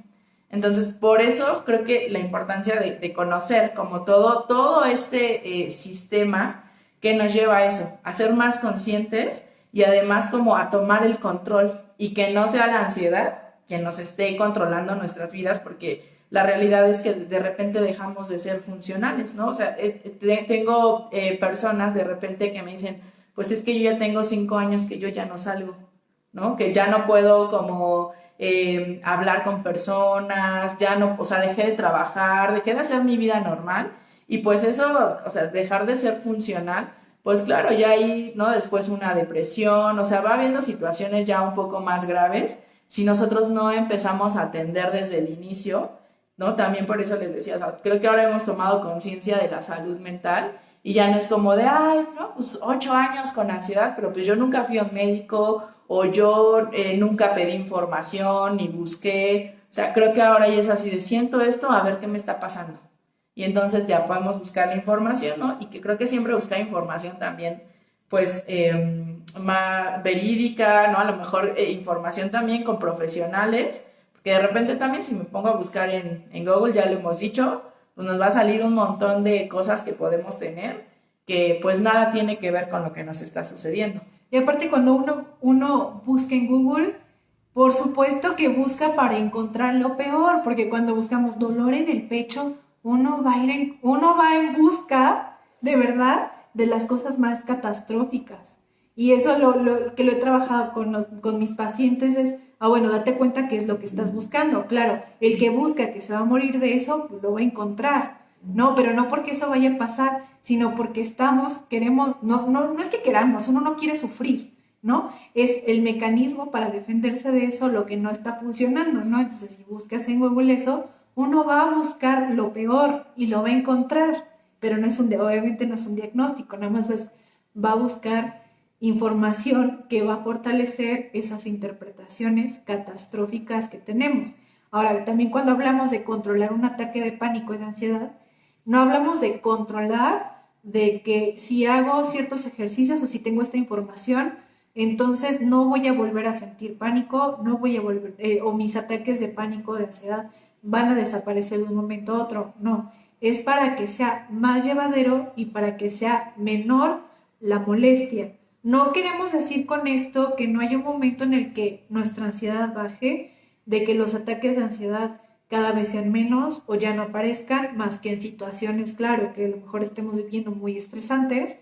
Entonces, por eso creo que la importancia de conocer como todo este sistema que nos lleva a eso, a ser más conscientes y además como a tomar el control y que no sea la ansiedad que nos esté controlando nuestras vidas, porque la realidad es que de repente dejamos de ser funcionales, ¿no? O sea, tengo personas de repente que me dicen, pues es que yo ya tengo 5 años que yo ya no salgo, ¿no? Que ya no puedo como hablar con personas, ya no, o sea, dejé de trabajar, dejé de hacer mi vida normal y pues eso, o sea, dejar de ser funcional, pues claro, ya hay, ¿no? Después una depresión, o sea, va habiendo situaciones ya un poco más graves si nosotros no empezamos a atender desde el inicio, ¿no? También por eso les decía, o sea, creo que ahora hemos tomado conciencia de la salud mental y ya no es como de, no, pues 8 años con ansiedad, pero pues yo nunca fui a un médico o yo nunca pedí información ni busqué, o sea, creo que ahora ya es así de siento esto, a ver qué me está pasando. Y entonces ya podemos buscar la información, ¿no? Y que creo que siempre buscar información también, pues, más verídica, ¿no? A lo mejor información también con profesionales, porque de repente también si me pongo a buscar en Google, ya lo hemos dicho, pues nos va a salir un montón de cosas que podemos tener que pues nada tiene que ver con lo que nos está sucediendo. Y aparte cuando uno busca en Google, por supuesto que busca para encontrar lo peor, porque cuando buscamos dolor en el pecho, uno va en busca, de verdad, de las cosas más catastróficas. Y eso lo que lo he trabajado con mis pacientes es, bueno, date cuenta qué es lo que estás buscando. Claro, el que busca que se va a morir de eso, pues lo va a encontrar. No, pero no porque eso vaya a pasar, sino porque queremos, no es que queramos, uno no quiere sufrir, ¿no? Es el mecanismo para defenderse de eso lo que no está funcionando, ¿no? Entonces, si buscas en Google eso, uno va a buscar lo peor y lo va a encontrar, pero obviamente no es un diagnóstico, nada más va a buscar información que va a fortalecer esas interpretaciones catastróficas que tenemos. Ahora, también cuando hablamos de controlar un ataque de pánico y de ansiedad, No hablamos de controlar, de que si hago ciertos ejercicios o si tengo esta información, entonces no voy a volver a sentir pánico, no voy a volver, o mis ataques de pánico, de ansiedad, van a desaparecer de un momento a otro. No, es para que sea más llevadero y para que sea menor la molestia. No queremos decir con esto que no haya un momento en el que nuestra ansiedad baje, de que los ataques de ansiedad cada vez sean menos o ya no aparezcan, más que en situaciones, claro, que a lo mejor estemos viviendo muy estresantes,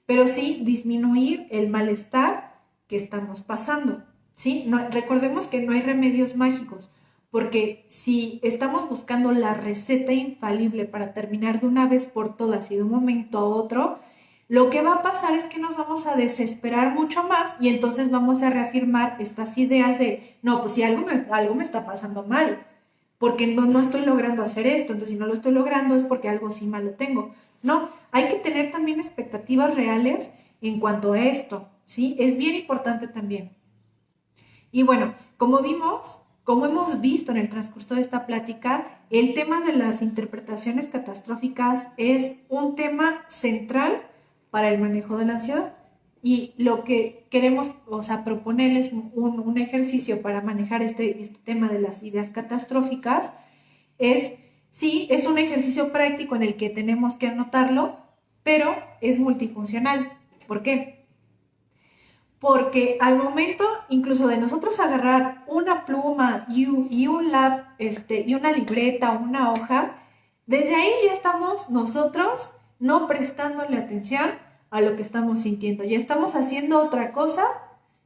pero sí disminuir el malestar que estamos pasando, ¿sí? No, recordemos que no hay remedios mágicos, porque si estamos buscando la receta infalible para terminar de una vez por todas y de un momento a otro, lo que va a pasar es que nos vamos a desesperar mucho más y entonces vamos a reafirmar estas ideas de, no, pues si algo me está pasando mal, porque no estoy logrando hacer esto, entonces si no lo estoy logrando es porque algo sí malo tengo. No, hay que tener también expectativas reales en cuanto a esto, ¿sí? Es bien importante también. Y bueno, como vimos, como hemos visto en el transcurso de esta plática, el tema de las interpretaciones catastróficas es un tema central para el manejo de la ansiedad. Y lo que queremos, o sea, proponerles un ejercicio para manejar este tema de las ideas catastróficas es, sí, es un ejercicio práctico en el que tenemos que anotarlo, pero es multifuncional. ¿Por qué? Porque al momento incluso de nosotros agarrar una pluma y un y una libreta o una hoja, desde ahí ya estamos nosotros no prestándole atención a lo que estamos sintiendo. Ya estamos haciendo otra cosa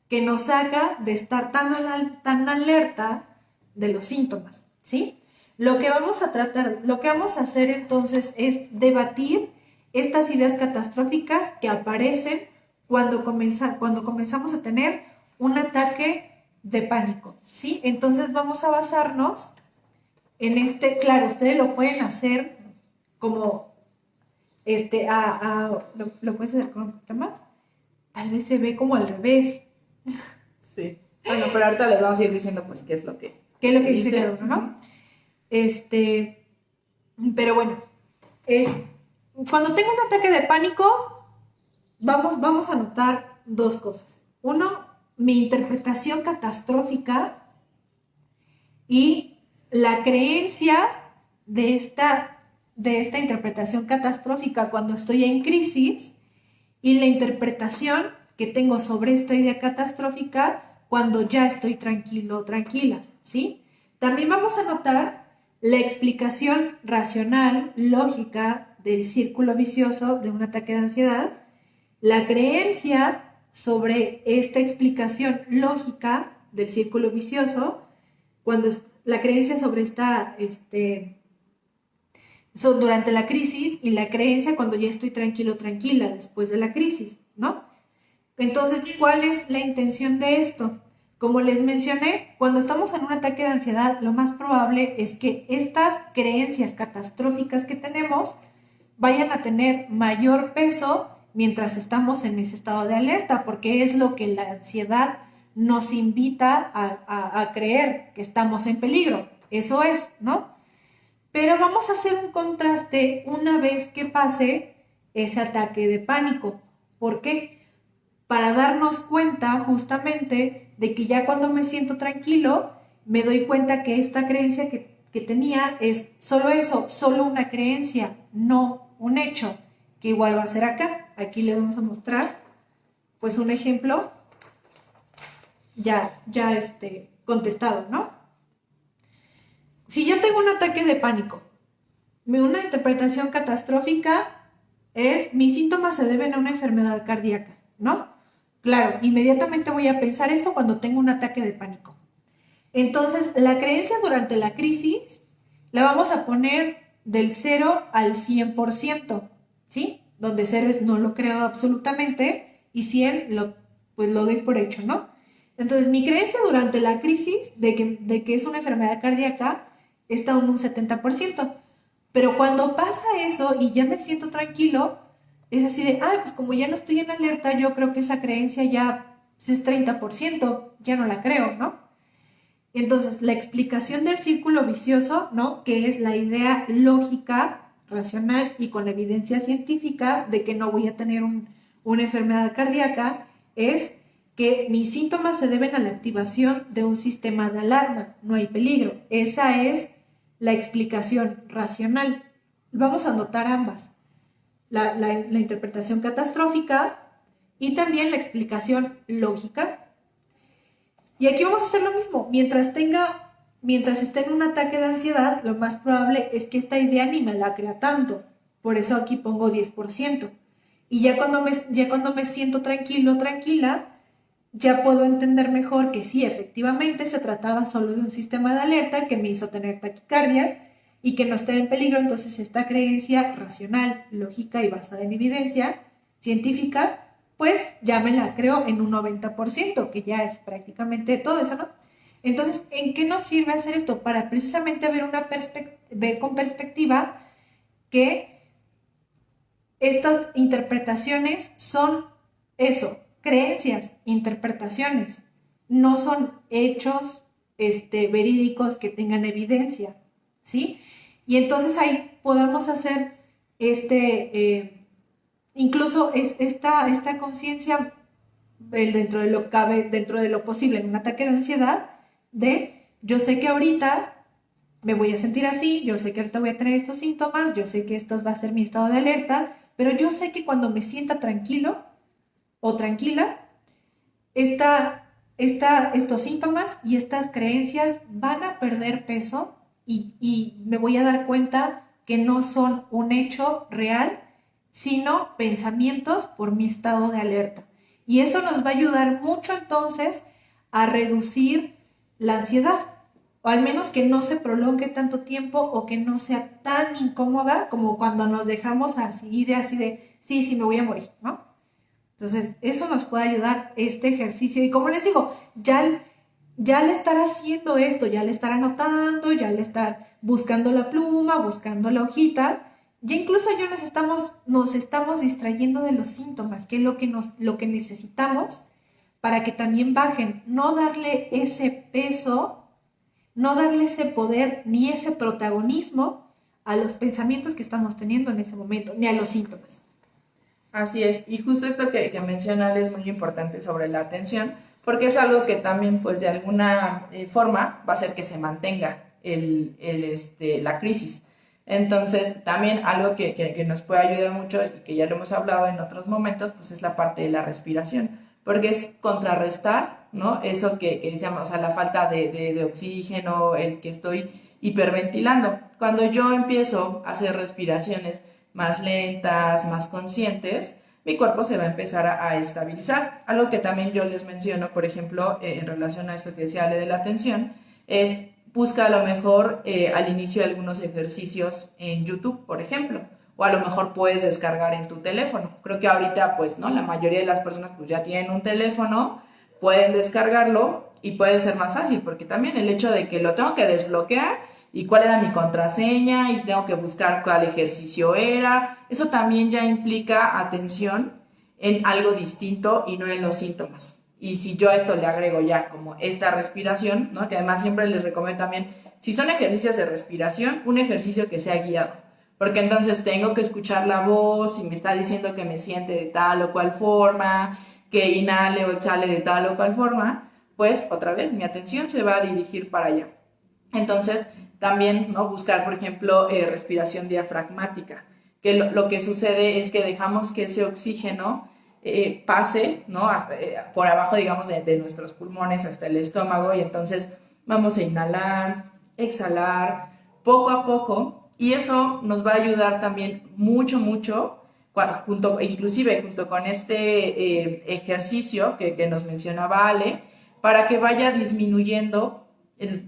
que nos haga de estar tan alerta de los síntomas, ¿sí? Lo que vamos a tratar, lo que vamos a hacer entonces es debatir estas ideas catastróficas que aparecen cuando comenzamos a tener un ataque de pánico, ¿sí? Entonces vamos a basarnos en claro, ustedes lo pueden hacer como, lo puedes hacer con un poquito más, tal vez se ve como al revés. Sí. Bueno, pero ahorita les vamos a ir diciendo pues qué es lo que dice cada uno, ¿no? Pero bueno, cuando tengo un ataque de pánico, vamos a notar dos cosas. Uno, mi interpretación catastrófica y la creencia de esta interpretación catastrófica cuando estoy en crisis y la interpretación que tengo sobre esta idea catastrófica cuando ya estoy tranquilo o tranquila, ¿sí? También vamos a notar la explicación racional, lógica del círculo vicioso de un ataque de ansiedad, la creencia sobre esta explicación lógica del círculo vicioso, cuando la creencia sobre durante la crisis y la creencia cuando ya estoy tranquilo, tranquila después de la crisis, ¿no? Entonces, ¿cuál es la intención de esto? Como les mencioné, cuando estamos en un ataque de ansiedad, lo más probable es que estas creencias catastróficas que tenemos vayan a tener mayor peso mientras estamos en ese estado de alerta, porque es lo que la ansiedad nos invita a creer que estamos en peligro. Eso es, ¿no? Pero vamos a hacer un contraste una vez que pase ese ataque de pánico. ¿Por qué? Para darnos cuenta justamente de que ya cuando me siento tranquilo, me doy cuenta que esta creencia que tenía es solo eso, solo una creencia, no un hecho, que igual va a ser acá. Aquí le vamos a mostrar pues un ejemplo ya contestado, ¿no? Si yo tengo un ataque de pánico, una interpretación catastrófica es mis síntomas se deben a una enfermedad cardíaca, ¿no? Claro, inmediatamente voy a pensar esto cuando tengo un ataque de pánico. Entonces, la creencia durante la crisis la vamos a poner del 0 al 100%, ¿sí? Donde 0 es no lo creo absolutamente y 100 pues lo doy por hecho, ¿no? Entonces, mi creencia durante la crisis de que es una enfermedad cardíaca está en un 70%. Pero cuando pasa eso y ya me siento tranquilo, es así de, pues como ya no estoy en alerta, yo creo que esa creencia ya es 30%, ya no la creo, ¿no? Entonces, la explicación del círculo vicioso, ¿no? Que es la idea lógica racional y con evidencia científica de que no voy a tener una enfermedad cardíaca es que mis síntomas se deben a la activación de un sistema de alarma, no hay peligro. Esa es la explicación racional. Vamos a anotar ambas, la interpretación catastrófica y también la explicación lógica. Y aquí vamos a hacer lo mismo. Mientras esté en un ataque de ansiedad, lo más probable es que esta idea ni me la crea tanto. Por eso aquí pongo 10%. Y ya cuando me siento tranquilo, tranquila, ya puedo entender mejor que sí, efectivamente se trataba solo de un sistema de alerta que me hizo tener taquicardia y que no estaba en peligro. Entonces esta creencia racional, lógica y basada en evidencia científica, pues ya me la creo en un 90%, que ya es prácticamente todo eso, ¿no? Entonces, ¿en qué nos sirve hacer esto? Para precisamente ver con perspectiva que estas interpretaciones son eso, creencias, interpretaciones, no son hechos verídicos que tengan evidencia, ¿sí? Y entonces ahí podemos hacer incluso esta conciencia dentro de lo cabe, dentro de lo posible en un ataque de ansiedad, de yo sé que ahorita me voy a sentir así, yo sé que ahorita voy a tener estos síntomas, yo sé que esto va a ser mi estado de alerta, pero yo sé que cuando me sienta tranquilo o tranquila, estos síntomas y estas creencias van a perder peso y me voy a dar cuenta que no son un hecho real, sino pensamientos por mi estado de alerta. Y eso nos va a ayudar mucho entonces a reducir la ansiedad, o al menos que no se prolongue tanto tiempo o que no sea tan incómoda como cuando nos dejamos a seguir así de, sí, me voy a morir, ¿no? Entonces, eso nos puede ayudar este ejercicio. Y como les digo, ya al estar haciendo esto, ya al estar anotando, ya al estar buscando la pluma, buscando la hojita, ya incluso nos estamos distrayendo de los síntomas, que es lo que necesitamos para que también bajen. No darle ese peso, no darle ese poder ni ese protagonismo a los pensamientos que estamos teniendo en ese momento, ni a los síntomas. Así es, y justo esto que mencionan es muy importante sobre la atención, porque es algo que también, pues, de alguna forma va a hacer que se mantenga la crisis. Entonces, también algo que nos puede ayudar mucho, y que ya lo hemos hablado en otros momentos, pues es la parte de la respiración, porque es contrarrestar, ¿no? Eso que decíamos, o sea, la falta de oxígeno, el que estoy hiperventilando. Cuando yo empiezo a hacer respiraciones más lentas, más conscientes, mi cuerpo se va a empezar a estabilizar. Algo que también yo les menciono, por ejemplo, en relación a esto que decía Ale de la atención, es busca a lo mejor al inicio algunos ejercicios en YouTube, por ejemplo, o a lo mejor puedes descargar en tu teléfono. Creo que ahorita, pues, ¿no? La mayoría de las personas pues ya tienen un teléfono, pueden descargarlo y puede ser más fácil, porque también el hecho de que lo tengo que desbloquear y cuál era mi contraseña y tengo que buscar cuál ejercicio era, eso también ya implica atención en algo distinto y no en los síntomas. Y si yo a esto le agrego ya como esta respiración, ¿no? Que además siempre les recomiendo también, si son ejercicios de respiración, un ejercicio que sea guiado, porque entonces tengo que escuchar la voz y me está diciendo que me siente de tal o cual forma, que inhale o exhale de tal o cual forma, pues otra vez mi atención se va a dirigir para allá. Entonces, también, ¿no? Buscar, por ejemplo, respiración diafragmática, que lo que sucede es que dejamos que ese oxígeno pase, ¿no? Hasta, por abajo, digamos, de nuestros pulmones hasta el estómago, y entonces vamos a inhalar, exhalar, poco a poco, y eso nos va a ayudar también mucho, inclusive junto con este ejercicio que nos mencionaba Ale, para que vaya disminuyendo.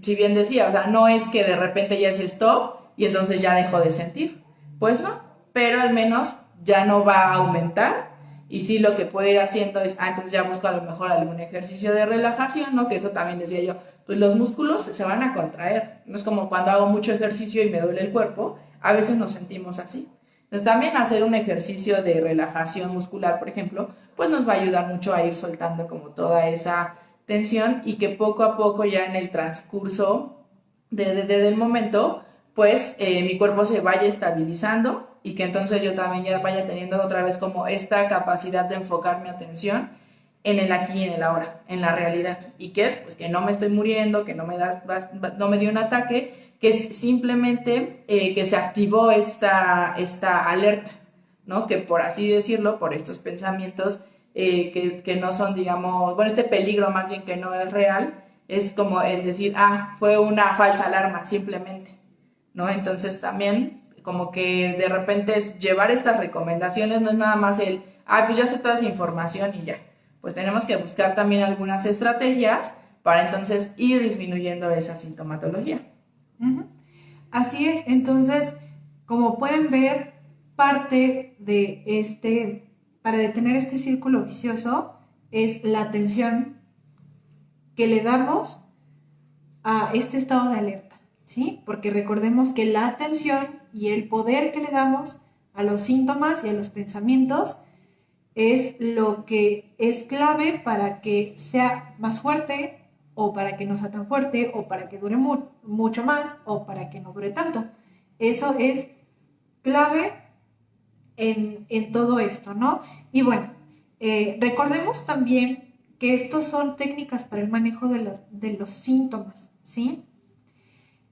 Si bien decía, o sea, no es que de repente ya es stop y entonces ya dejo de sentir, pues no, pero al menos ya no va a aumentar, y sí lo que puedo ir haciendo es, entonces ya busco a lo mejor algún ejercicio de relajación, ¿no? Que eso también decía yo, pues los músculos se van a contraer, no es como cuando hago mucho ejercicio y me duele el cuerpo, a veces nos sentimos así. Entonces también hacer un ejercicio de relajación muscular, por ejemplo, pues nos va a ayudar mucho a ir soltando como toda esa tensión, y que poco a poco ya en el transcurso del momento pues mi cuerpo se vaya estabilizando y que entonces yo también ya vaya teniendo otra vez como esta capacidad de enfocar mi atención en el aquí y en el ahora, en la realidad. ¿Y qué es? Pues que no me estoy muriendo, que no me dio un ataque, que es simplemente que se activó esta alerta, ¿no? Que por así decirlo, por estos pensamientos que no son, digamos, bueno, este peligro más bien que no es real, es como el decir, fue una falsa alarma, simplemente, ¿no? Entonces también como que de repente es llevar estas recomendaciones, no es nada más pues ya sé toda esa información y ya. Pues tenemos que buscar también algunas estrategias para entonces ir disminuyendo esa sintomatología. Uh-huh. Así es, entonces, como pueden ver, parte de para detener este círculo vicioso, es la atención que le damos a este estado de alerta, ¿sí? Porque recordemos que la atención y el poder que le damos a los síntomas y a los pensamientos es lo que es clave para que sea más fuerte o para que no sea tan fuerte o para que dure mucho más o para que no dure tanto. Eso es clave en todo esto, ¿no? Y bueno, recordemos también que estos son técnicas para el manejo de los síntomas, ¿sí?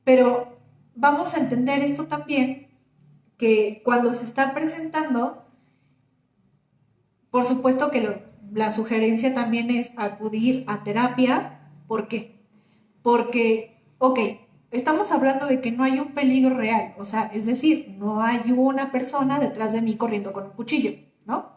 Pero vamos a entender esto también, que cuando se está presentando, por supuesto que la sugerencia también es acudir a terapia. ¿Por qué? Porque, ok, estamos hablando de que no hay un peligro real, o sea, es decir, no hay una persona detrás de mí corriendo con un cuchillo, ¿no?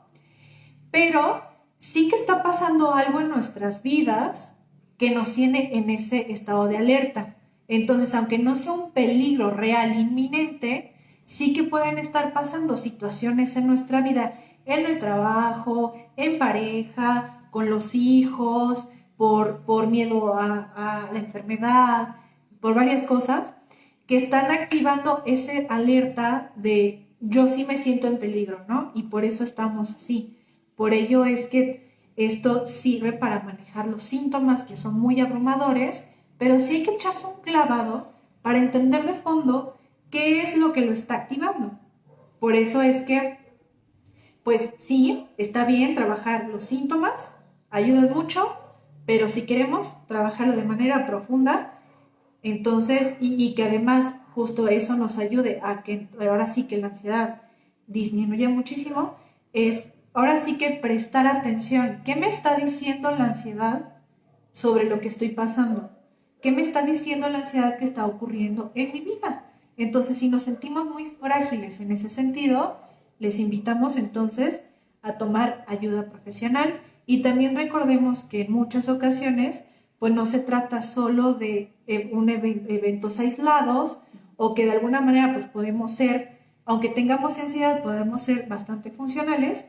Pero sí que está pasando algo en nuestras vidas que nos tiene en ese estado de alerta. Entonces, aunque no sea un peligro real inminente, sí que pueden estar pasando situaciones en nuestra vida, en el trabajo, en pareja, con los hijos, por miedo a la enfermedad, por varias cosas, que están activando ese alerta de yo sí me siento en peligro, ¿no? Y por eso estamos así. Por ello es que esto sirve para manejar los síntomas que son muy abrumadores, pero sí hay que echarse un clavado para entender de fondo qué es lo que lo está activando. Por eso es que, pues sí, está bien trabajar los síntomas, ayudan mucho, pero si queremos trabajarlo de manera profunda, entonces, y que además justo eso nos ayude a que ahora sí que la ansiedad disminuya muchísimo, es ahora sí que prestar atención. ¿Qué me está diciendo la ansiedad sobre lo que estoy pasando? ¿Qué me está diciendo la ansiedad que está ocurriendo en mi vida? Entonces, si nos sentimos muy frágiles en ese sentido, les invitamos entonces a tomar ayuda profesional y también recordemos que en muchas ocasiones pues no se trata solo de eventos aislados o que de alguna manera pues podemos ser, aunque tengamos ansiedad, podemos ser bastante funcionales,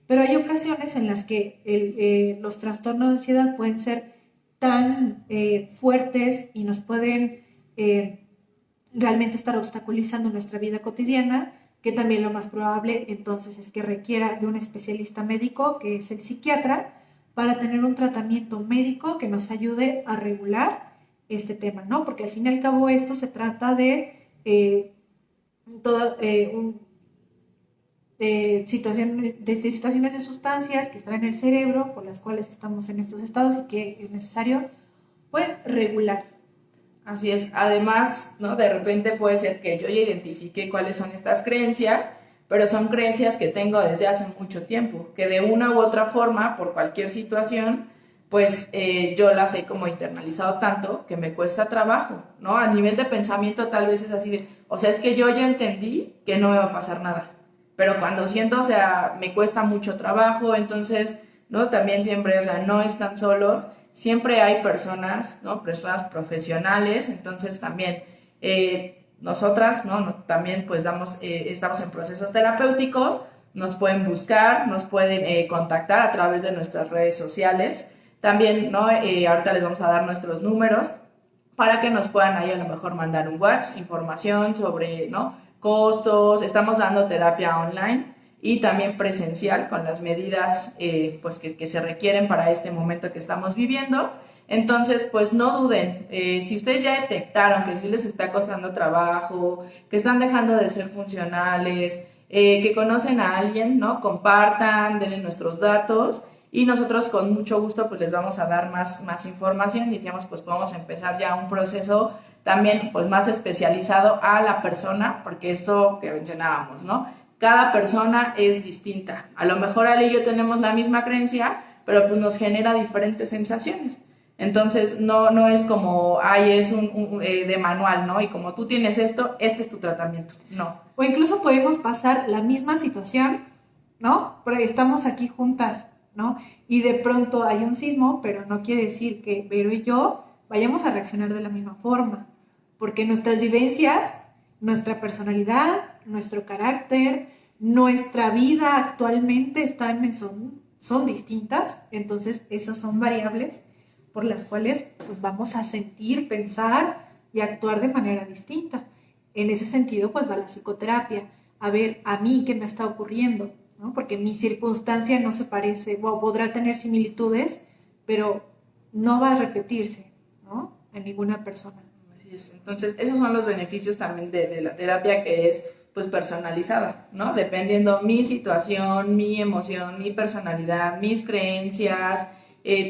pero hay ocasiones en las que los trastornos de ansiedad pueden ser tan fuertes y nos pueden realmente estar obstaculizando nuestra vida cotidiana, que también lo más probable entonces es que requiera de un especialista médico, que es el psiquiatra, para tener un tratamiento médico que nos ayude a regular este tema, ¿no? Porque al fin y al cabo esto se trata de situaciones de sustancias que están en el cerebro por las cuales estamos en estos estados y que es necesario, pues, regular. Así es. Además, ¿no? De repente puede ser que yo ya identifique cuáles son estas creencias, pero son creencias que tengo desde hace mucho tiempo, que de una u otra forma, por cualquier situación, pues yo las he como internalizado tanto que me cuesta trabajo, ¿no? A nivel de pensamiento tal vez es así de, o sea, es que yo ya entendí que no me va a pasar nada, pero cuando siento, o sea, me cuesta mucho trabajo, entonces, ¿no? También siempre, o sea, no están solos, siempre hay personas, ¿no? Personas profesionales, entonces también nosotras, ¿no? También pues estamos en procesos terapéuticos, nos pueden buscar, nos pueden contactar a través de nuestras redes sociales, también, ¿no? Ahorita les vamos a dar nuestros números para que nos puedan ahí a lo mejor mandar un WhatsApp, información sobre, ¿no? Costos, estamos dando terapia online y también presencial con las medidas pues que se requieren para este momento que estamos viviendo. Entonces, pues no duden, si ustedes ya detectaron que sí les está costando trabajo, que están dejando de ser funcionales, que conocen a alguien, ¿no? Compartan, denle nuestros datos y nosotros con mucho gusto pues les vamos a dar más información y decíamos pues podemos empezar ya un proceso también pues más especializado a la persona, porque esto que mencionábamos, ¿no? Cada persona es distinta. A lo mejor Ale y yo tenemos la misma creencia, pero pues nos genera diferentes sensaciones. Entonces, no es como, ay, es de manual, ¿no? Y como tú tienes esto, este es tu tratamiento. No. O incluso podemos pasar la misma situación, ¿no? Porque estamos aquí juntas, ¿no? Y de pronto hay un sismo, pero no quiere decir que Vero y yo vayamos a reaccionar de la misma forma, porque nuestras vivencias, nuestra personalidad, nuestro carácter, nuestra vida actualmente son distintas, entonces esas son variables por las cuales pues, vamos a sentir, pensar y actuar de manera distinta. En ese sentido, pues va la psicoterapia, a ver a mí qué me está ocurriendo, ¿no? Porque mi circunstancia no se parece, o podrá tener similitudes, pero no va a repetirse, ¿no? En ninguna persona. Entonces, esos son los beneficios también de la terapia que es pues personalizada, ¿no? Dependiendo mi situación, mi emoción, mi personalidad, mis creencias,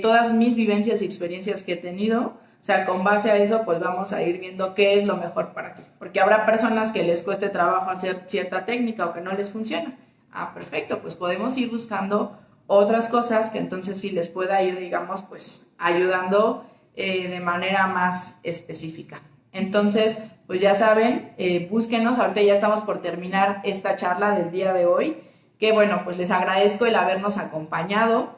todas mis vivencias y experiencias que he tenido, o sea, con base a eso pues vamos a ir viendo qué es lo mejor para ti, porque habrá personas que les cueste trabajo hacer cierta técnica o que no les funciona. Ah, perfecto, pues podemos ir buscando otras cosas que entonces sí les pueda ir, digamos, pues ayudando de manera más específica. Entonces, pues ya saben, búsquenos, ahorita ya estamos por terminar esta charla del día de hoy, que bueno, pues les agradezco el habernos acompañado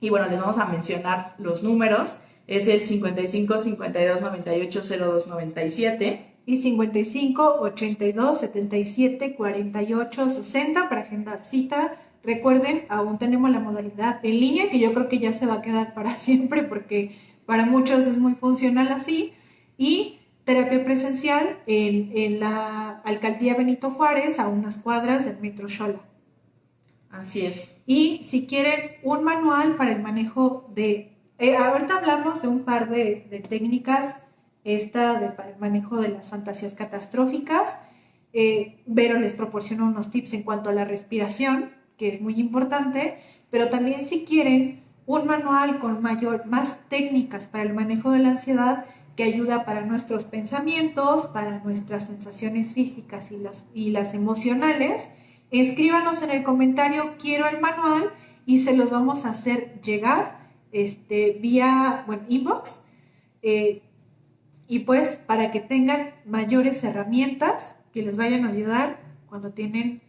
y bueno, les vamos a mencionar los números, es el 55 52 98 02 97 y 55 82 77 48 60 para agendar cita. Recuerden, aún tenemos la modalidad en línea, que yo creo que ya se va a quedar para siempre porque para muchos es muy funcional así, y terapia presencial en la Alcaldía Benito Juárez, a unas cuadras del Metro Xola. Así es. Y si quieren un manual para el manejo de... ahorita hablamos de un par de técnicas, para el manejo de las fantasías catastróficas. Vero les proporciona unos tips en cuanto a la respiración, que es muy importante, pero también si quieren un manual con más técnicas para el manejo de la ansiedad, que ayuda para nuestros pensamientos, para nuestras sensaciones físicas y las emocionales, escríbanos en el comentario quiero el manual y se los vamos a hacer llegar vía inbox, y pues para que tengan mayores herramientas que les vayan a ayudar cuando tienen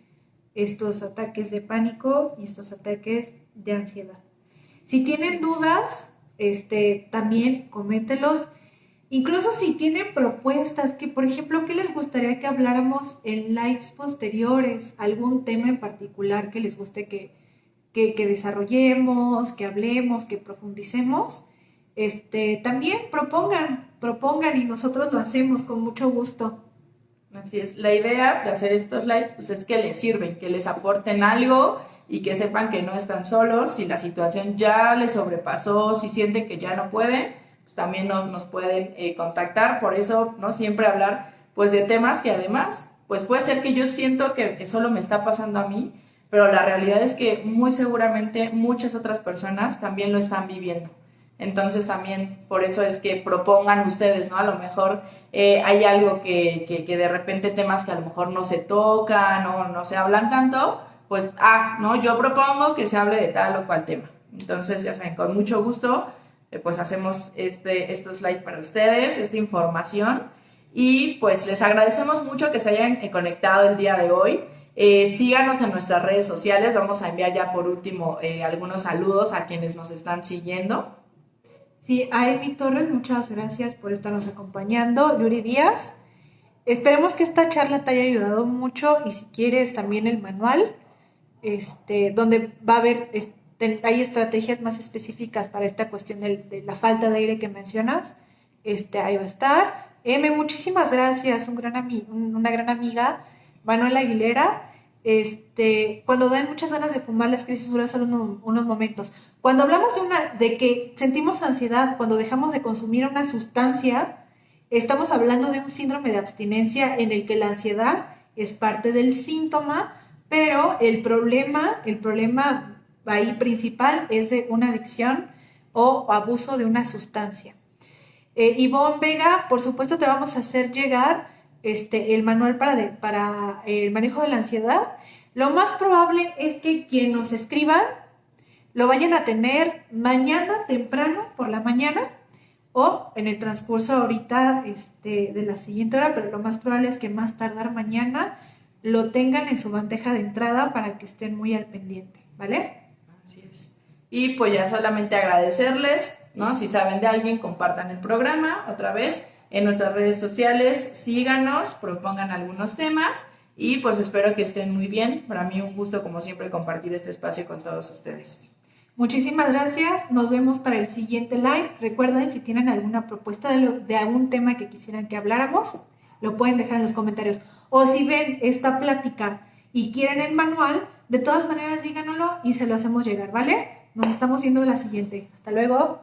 estos ataques de pánico y estos ataques de ansiedad. Si tienen dudas, también coméntelos. Incluso si tienen propuestas, que por ejemplo, ¿qué les gustaría que habláramos en lives posteriores? ¿Algún tema en particular que les guste que desarrollemos, que hablemos, que profundicemos? También propongan y nosotros lo hacemos con mucho gusto. Así es, la idea de hacer estos lives pues es que les sirven, que les aporten algo y que sepan que no están solos. Si la situación ya les sobrepasó, si sienten que ya no pueden, pues también nos pueden contactar. Por eso, ¿no? Siempre hablar pues de temas que además, pues puede ser que yo siento que solo me está pasando a mí, pero la realidad es que muy seguramente muchas otras personas también lo están viviendo. Entonces también por eso es que propongan ustedes, ¿no? A lo mejor hay algo que de repente temas que a lo mejor no se tocan o no se hablan tanto, pues, ¿no? Yo propongo que se hable de tal o cual tema. Entonces, ya saben, con mucho gusto, pues hacemos estos slides para ustedes, esta información, y pues les agradecemos mucho que se hayan conectado el día de hoy. Síganos en nuestras redes sociales, vamos a enviar ya por último algunos saludos a quienes nos están siguiendo. Sí, a Amy Torres, muchas gracias por estarnos acompañando. Yuri Díaz, esperemos que esta charla te haya ayudado mucho, y si quieres también el manual, donde va a haber, hay estrategias más específicas para esta cuestión de la falta de aire que mencionas, ahí va a estar. M, muchísimas gracias, una gran amiga, Manuela Aguilera. cuando dan muchas ganas de fumar, las crisis duran solo unos momentos. Cuando hablamos de que sentimos ansiedad, cuando dejamos de consumir una sustancia, estamos hablando de un síndrome de abstinencia en el que la ansiedad es parte del síntoma, pero el problema ahí principal es de una adicción o abuso de una sustancia. Ivonne Vega, por supuesto te vamos a hacer llegar el manual para el manejo de la ansiedad. Lo más probable es que quien nos escriban lo vayan a tener mañana temprano por la mañana o en el transcurso ahorita de la siguiente hora, pero lo más probable es que más tardar mañana lo tengan en su bandeja de entrada para que estén muy al pendiente, ¿vale? Así es. Y pues ya solamente agradecerles, ¿no? Si saben de alguien, compartan el programa otra vez en nuestras redes sociales, síganos, propongan algunos temas y pues espero que estén muy bien. Para mí un gusto como siempre compartir este espacio con todos ustedes. Muchísimas gracias, nos vemos para el siguiente live. Recuerden, si tienen alguna propuesta de algún tema que quisieran que habláramos, lo pueden dejar en los comentarios. O si ven esta plática y quieren el manual, de todas maneras díganoslo y se lo hacemos llegar, ¿vale? Nos estamos viendo la siguiente. Hasta luego.